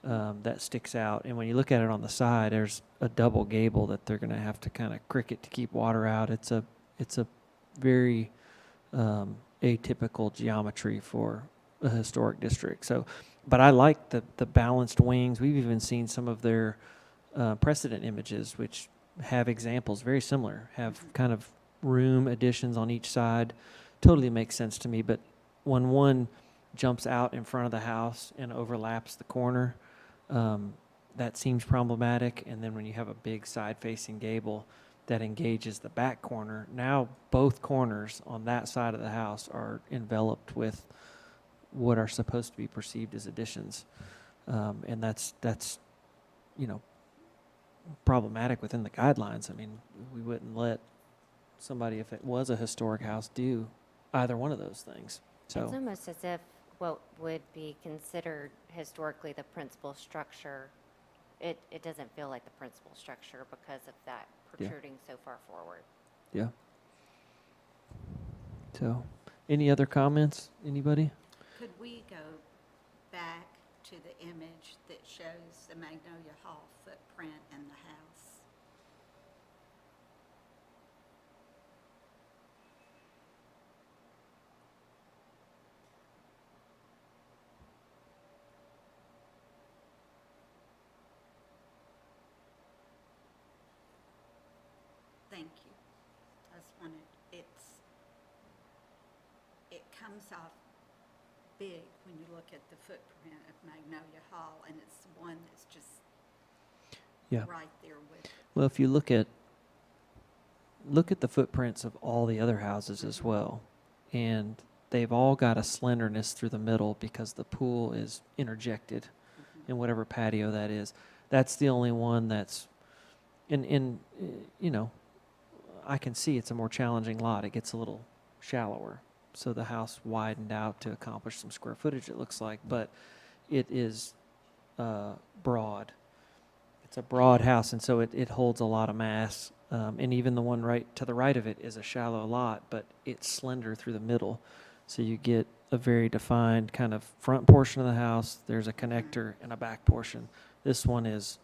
That sticks out. And when you look at it on the side, there's a double gable that they're going to have to kind of cricket to keep water out. It's a very atypical geometry for a historic district. So, but I like the balanced wings. We've even seen some of their precedent images, which have examples very similar, have kind of room additions on each side. Totally makes sense to me. But when one jumps out in front of the house and overlaps the corner, that seems problematic. And then when you have a big side-facing gable, that engages the back corner. Now, both corners on that side of the house are enveloped with what are supposed to be perceived as additions. And that's, you know, problematic within the guidelines. I mean, we wouldn't let somebody, if it was a historic house, do either one of those things. It's So, almost as if what would be considered historically the principal structure, it doesn't feel like the principal structure because of that Yeah. protruding so far forward. yeah. So, any other comments? Anybody? Could we go back to the image that shows the Magnolia Hall footprint in the house? Thank you. I just wanted, it comes off big when you look at the footprint of Magnolia Hall, and it's the one that's just Yeah. right there with. Well, if you look at the footprints of all the other houses as well, and they've all got a slenderness through the middle because the pool is interjected in whatever patio that is. That's the only one that's, you know, I can see it's a more challenging lot. It gets a little shallower. So the house widened out to accomplish some square footage, it looks like, but it is broad. It's a broad house, and so it holds a lot of mass. And even the one right to the right of it is a shallow lot, but it's slender through the middle. So you get a very defined kind of front portion of the house. There's a connector and a back portion. This one is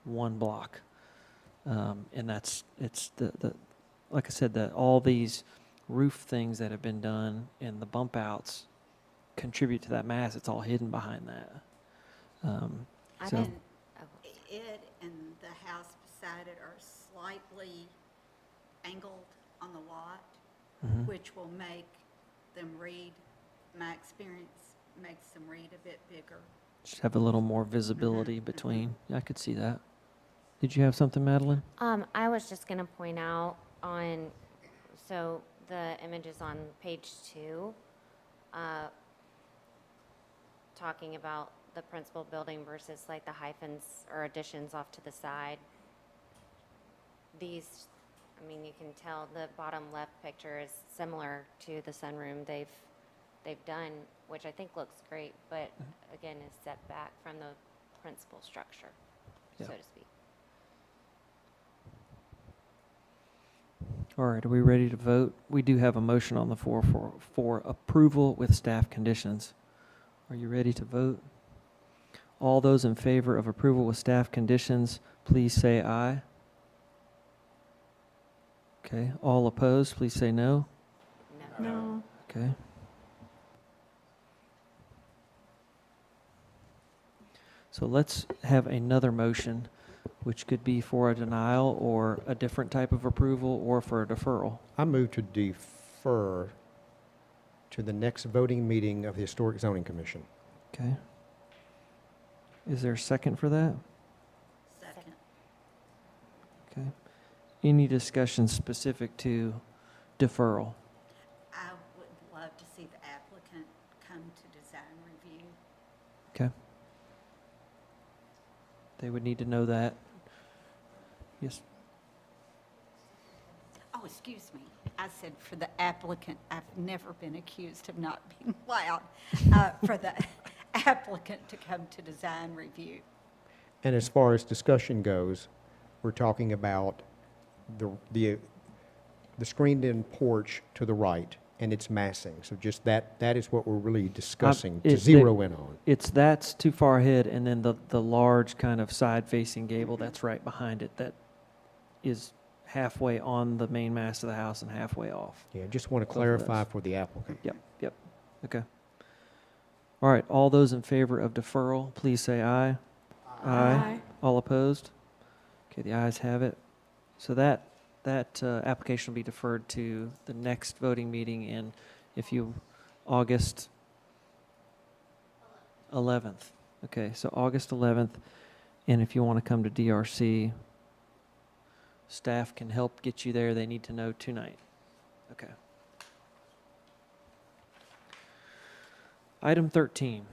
one block. And it's the like I said, all these roof things that have been done and the bump outs contribute to that mass. It's all hidden behind that. I've So- been, It and the house beside it are slightly angled on the lot, Mhm. which will make them read, my experience makes them read a bit bigger. Just have a little more visibility between. Yeah, I could see that. Did you have something, Madeline? I was just going to point out on, so the images on page 2, talking about the principal building versus like the hyphens or additions off to the side. These, I mean, you can tell the bottom left picture is similar to the sunroom they've done, which I think looks great, but again, is set back from the principal structure, Yeah. so to speak. All right, are we ready to vote? We do have a motion on the floor for approval with staff conditions. Are you ready to vote? All those in favor of approval with staff conditions, please say aye. Okay, all opposed, please say no. No. Okay. So let's have another motion, which could be for a denial or a different type of approval or for a deferral. I move to defer to the next voting meeting of the Historic Zoning Commission. Okay. Is there a second for that? Second. Okay. Any discussion specific to deferral? I would love to see the applicant come to design review. Okay. They would need to know that. Yes. Oh, excuse me. I said for the applicant, I've never been accused of not being loud. For the applicant to come to design review. And as far as discussion goes, we're talking about the screened-in porch to the right and its massing. So just that is what we're really discussing, to zero in on. That's too far ahead, and then the large kind of side-facing gable that's right behind it that is halfway on the main mass of the house and halfway off. Yeah, just want to Both of clarify those. for the applicant. Yep, okay. All right, all those in favor of deferral, please say aye. Aye. All opposed? Okay, the ayes have it. So that application will be deferred to the next voting meeting in, August 11th. Okay, so August 11th, and if you want to come to DRC, staff can help get you there, they need to know tonight. Okay. Item 13,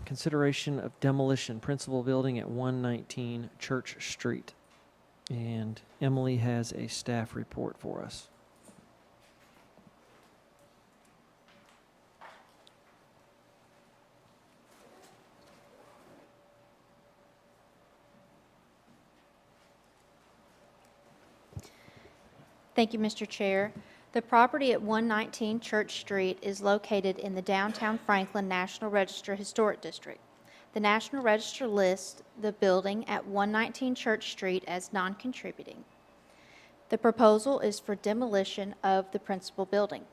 consideration of demolition, principal building at 119 Church Street. And Emily has a staff report for us. Thank you, Mr. Chair. The property at 119 Church Street is located in the downtown Franklin National Register Historic District. The National Register lists the building at 119 Church Street as non-contributing. The proposal is for demolition of the principal building.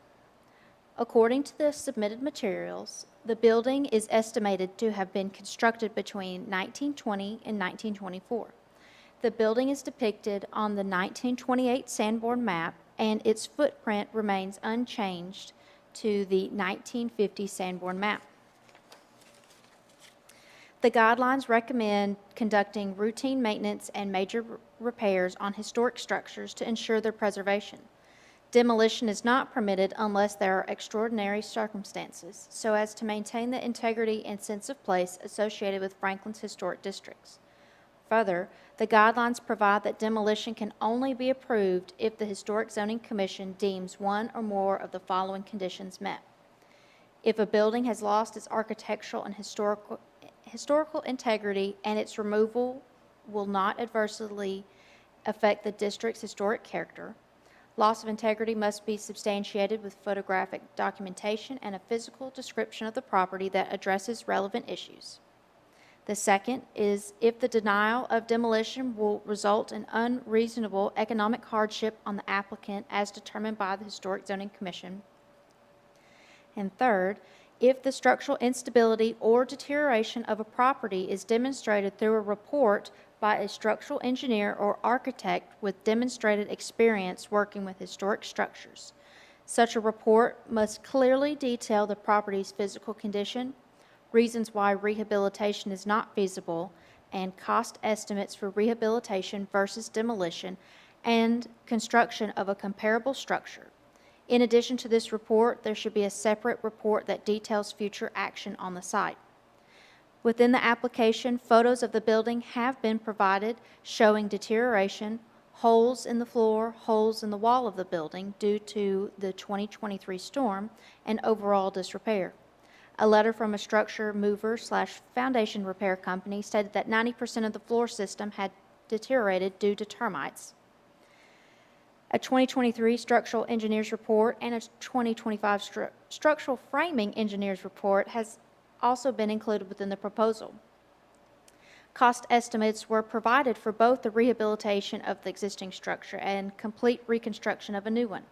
According to the submitted materials, the building is estimated to have been constructed between 1920 and 1924. The building is depicted on the 1928 Sanborn map, and its footprint remains unchanged to the 1950 Sanborn map. The guidelines recommend conducting routine maintenance and major repairs on historic structures to ensure their preservation. Demolition is not permitted unless there are extraordinary circumstances, so as to maintain the integrity and sense of place associated with Franklin's historic districts. Further, the guidelines provide that demolition can only be approved if the Historic Zoning Commission deems one or more of the following conditions met. If a building has lost its architectural and historical integrity and its removal will not adversely affect the district's historic character, loss of integrity must be substantiated with photographic documentation and a physical description of the property that addresses relevant issues. The second is if the denial of demolition will result in unreasonable economic hardship on the applicant as determined by the Historic Zoning Commission. And third, if the structural instability or deterioration of a property is demonstrated through a report by a structural engineer or architect with demonstrated experience working with historic structures. Such a report must clearly detail the property's physical condition, reasons why rehabilitation is not feasible, and cost estimates for rehabilitation versus demolition and construction of a comparable structure. In addition to this report, there should be a separate report that details future action on the site. Within the application, photos of the building have been provided showing deterioration, holes in the floor, holes in the wall of the building due to the 2023 storm, and overall disrepair. A letter from a structure mover/foundation repair company stated that 90% of the floor system had deteriorated due to termites. A 2023 structural engineer's report and a 2025 structural framing engineer's report has also been included within the proposal. Cost estimates were provided for both the rehabilitation of the existing structure and complete reconstruction of a new one.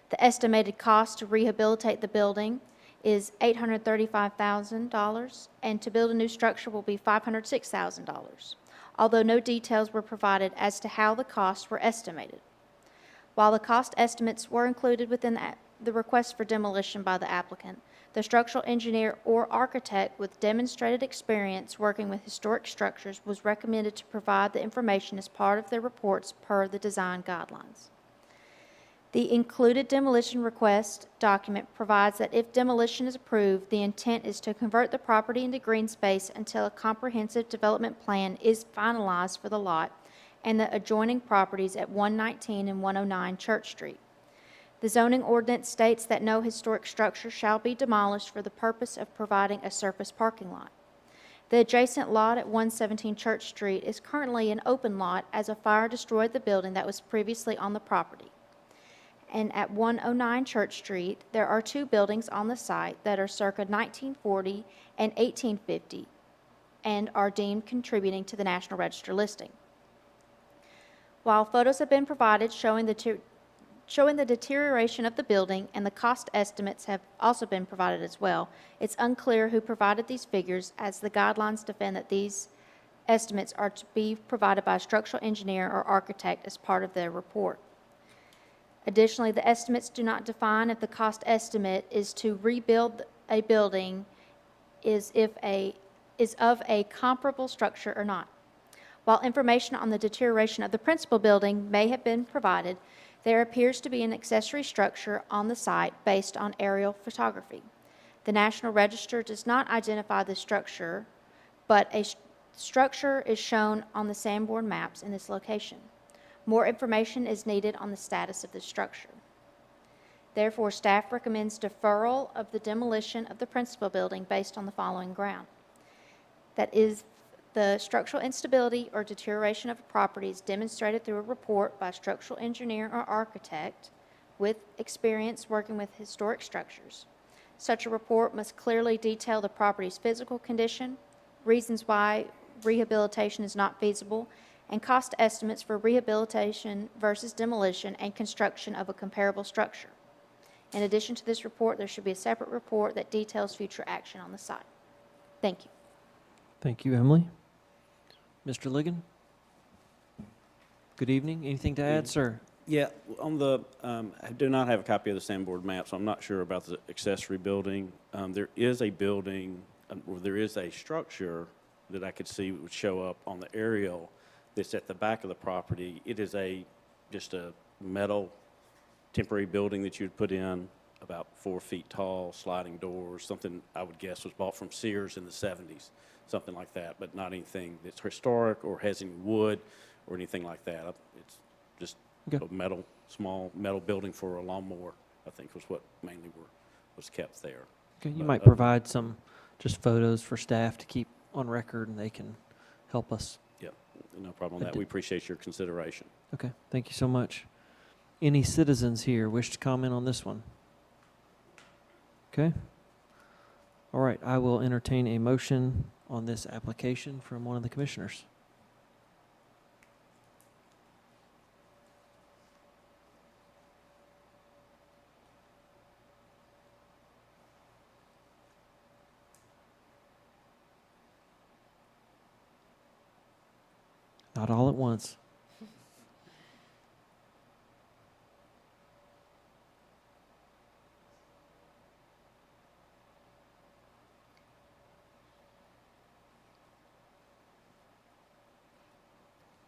The estimated cost to rehabilitate the building is $835,000, and to build a new structure will be $506,000, although no details were provided as to how the costs were estimated. While the cost estimates were included within the request for demolition by the applicant, the structural engineer or architect with demonstrated experience working with historic structures was recommended to provide the information as part of their reports per the design guidelines. The included demolition request document provides that if demolition is approved, the intent is to convert the property into green space until a comprehensive development plan is finalized for the lot and the adjoining properties at 119 and 109 Church Street. The zoning ordinance states that no historic structure shall be demolished for the purpose of providing a surface parking lot. The adjacent lot at 117 Church Street is currently an open lot as a fire destroyed the building that was previously on the property. And at 109 Church Street, there are two buildings on the site that are circa 1940 and 1850 and are deemed contributing to the National Register listing. While photos have been provided showing the deterioration of the building and the cost estimates have also been provided as well, it's unclear who provided these figures, as the guidelines defend that these estimates are to be provided by a structural engineer or architect as part of their report. Additionally, the estimates do not define if the cost estimate is to rebuild a building is of a comparable structure or not. While information on the deterioration of the principal building may have been provided, there appears to be an accessory structure on the site based on aerial photography. The National Register does not identify the structure, but a structure is shown on the Sanborn maps in this location. More information is needed on the status of this structure. Therefore, staff recommends deferral of the demolition of the principal building based on the following ground. That is, the structural instability or deterioration of a property is demonstrated through a report by a structural engineer or architect with experience working with historic structures. Such a report must clearly detail the property's physical condition, reasons why rehabilitation is not feasible, and cost estimates for rehabilitation versus demolition and construction of a comparable structure. In addition to this report, there should be a separate report that details future action on the site. Thank you. Thank you, Emily. Mr. Ligon? Good evening. Anything to add, sir? Yeah, on the, I do not have a copy of the Sanborn map, so I'm not sure about the accessory building. There is a building, or there is a structure that I could see would show up on the aerial that's at the back of the property. It is just a metal temporary building that you'd put in, about 4 feet tall, sliding doors, something I would guess was bought from Sears in the 70s, something like that, but not anything that's historic or has any wood or anything like that. It's just Okay. a small metal building for a lawnmower, I think was what mainly was kept there. Okay, you But might other- provide some just photos for staff to keep on record, and they can help us. Yeah, no problem on that. We appreciate your consideration. Okay, thank you so much. Any citizens here wish to comment on this one? Okay. All right, I will entertain a motion on this application from one of the commissioners. Not all at once.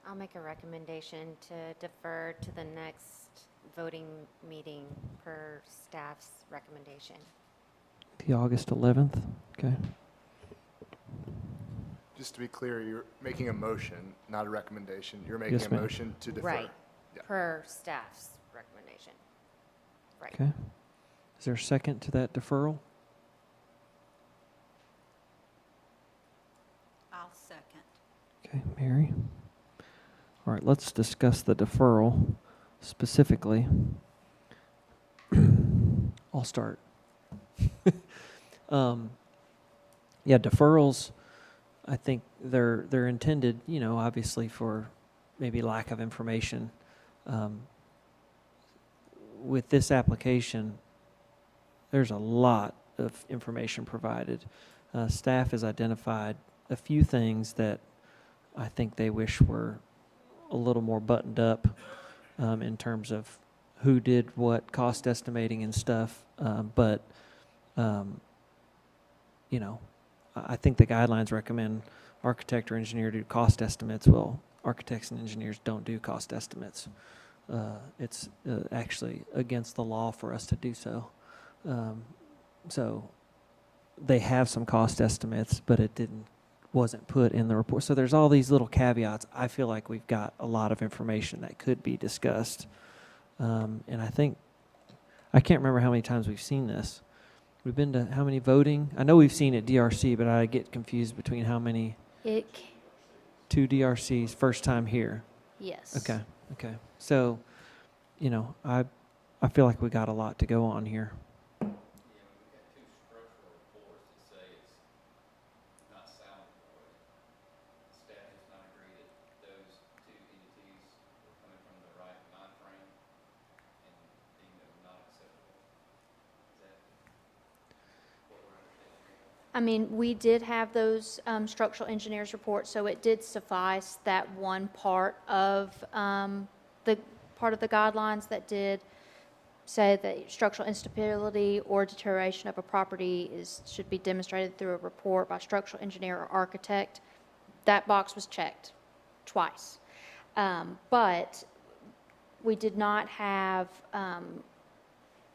I'll make a recommendation to defer to the next voting meeting per staff's recommendation. The August 11th, okay? Just to be clear, you're making a motion, not a recommendation. You're making Yes, a ma'am. motion to defer. Right, Yeah. per staff's recommendation. Right. Okay. Is there a second to that deferral? I'll second. Okay, Mary. All right, let's discuss the deferral specifically. I'll start. Yeah, deferrals, I think they're intended, obviously for maybe lack of information. With this application, there's a lot of information provided. Staff has identified a few things that I think they wish were a little more buttoned up in terms of who did what, cost estimating and stuff. But I think the guidelines recommend architect or engineer do cost estimates. Well, architects and engineers don't do cost estimates. It's actually against the law for us to do so. So they have some cost estimates, but it wasn't put in the report. So there's all these little caveats. I feel like we've got a lot of information that could be discussed. And I can't remember how many times we've seen this. We've been to how many voting? I know we've seen at DRC, but I get confused between how many. Two DRCs, first time here. Yes. Okay. So, I feel like we got a lot to go on here. I mean, we did have those structural engineers reports, so it did suffice that one part of the guidelines that did say that structural instability or deterioration of a property should be demonstrated through a report by structural engineer or architect. That box was checked. twice. But we did not have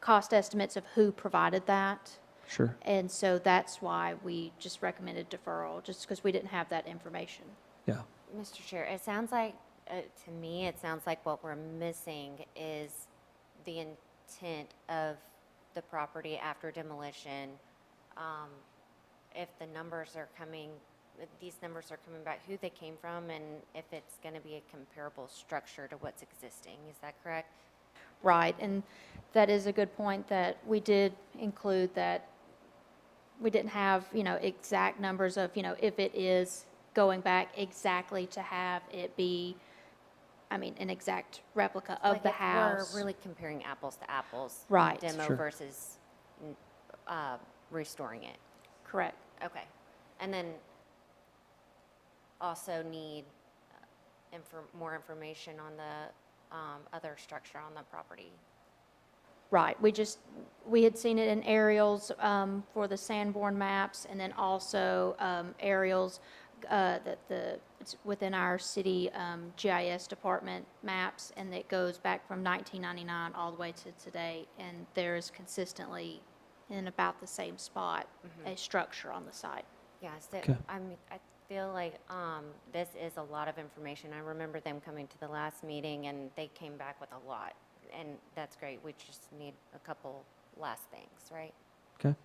cost estimates of who provided that. Sure. And so that's why we just recommended deferral, just because we didn't have that information. Yeah. Mr. Chair, it sounds like, to me, it sounds like what we're missing is the intent of the property after demolition. If the numbers are coming, if these numbers are coming back, who they came from, and if it's going to be a comparable structure to what's existing. Is that correct? Right, and that is a good point, that we did include that we didn't have, exact numbers of, if it is going back exactly to have it be, an exact replica of Like the if house. we're really comparing apples to apples. Right. Demo Sure. versus restoring it. Correct. Okay. And then also need more information on the other structure on the property. Right, we had seen it in aerials for the Sanborn maps, and then also aerials it's within our city GIS department maps, and it goes back from 1999 all the way to today, and there's consistently in about the same spot a structure on the site. Yeah, so Okay. I feel like this is a lot of information. I remember them coming to the last meeting and they came back with a lot, and that's great. We just need a couple last things, right? Okay.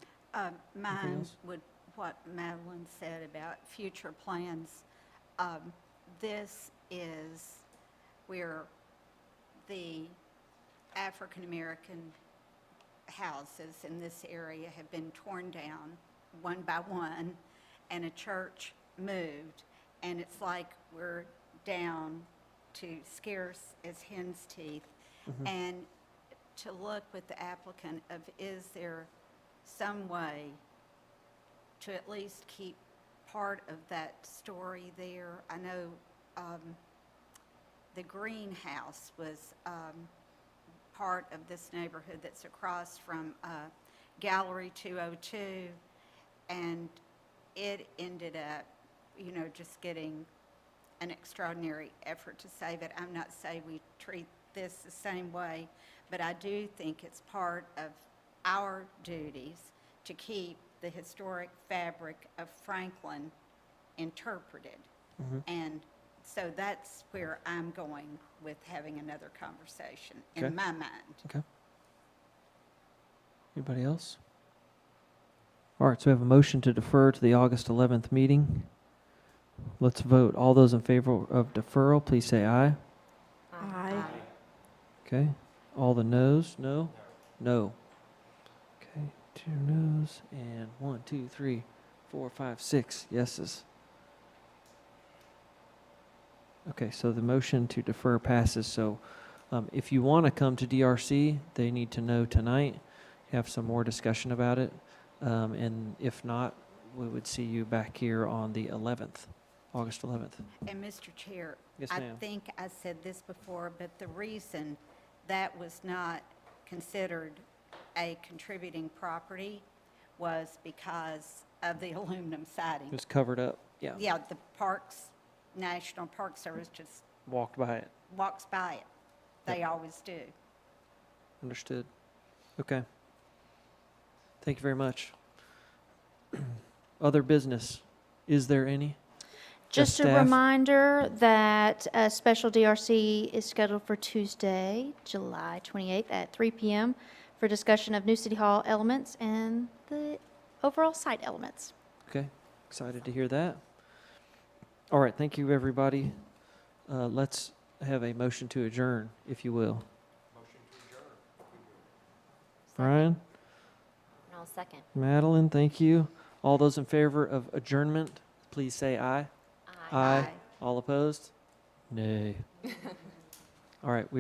Mine else? would, what Madeline said about future plans. This is where the African-American houses in this area have been torn down one by one, and a church moved, and it's like we're down to scarce as hen's teeth. And to look with the applicant of, is there some way to at least keep part of that story there? I know the greenhouse was part of this neighborhood that's across from Gallery 202, and it ended up, just getting an extraordinary effort to save it. I'm not saying we treat this the same way, but I do think it's part of our duties to keep the historic fabric of Franklin interpreted. And so that's where I'm going with having another conversation, Okay. in my mind. Okay. Anybody else? All right, so we have a motion to defer to the August 11th meeting. Let's vote. All those in favor of deferral, please say aye. Aye. Okay. All the noes? No? No. Okay. 2 noes and 1, 2, 3, 4, 5, 6 yeses. Okay, so the motion to defer passes. So if you want to come to DRC, they need to know tonight. Have some more discussion about it. And if not, we would see you back here on the 11th, August 11th. And Mr. Chair, Yes, I ma'am. think I said this before, but the reason that was not considered a contributing property was because of the aluminum siding. It was covered up. Yeah. Yeah, the National Park Service just Walked by it. walks by it. They always do. Understood. Okay. Thank you very much. Other business. Is there any? Just a staff? reminder that a special DRC is scheduled for Tuesday, July 28th at 3 p.m. for discussion of new City Hall elements and the overall site elements. Okay. Excited to hear that. All right. Thank you, everybody. Let's have a motion to adjourn, if you will. Brian? And I'll second. Madeline, thank you. All those in favor of adjournment, please say aye. Aye. All opposed? Nay. All right, we are.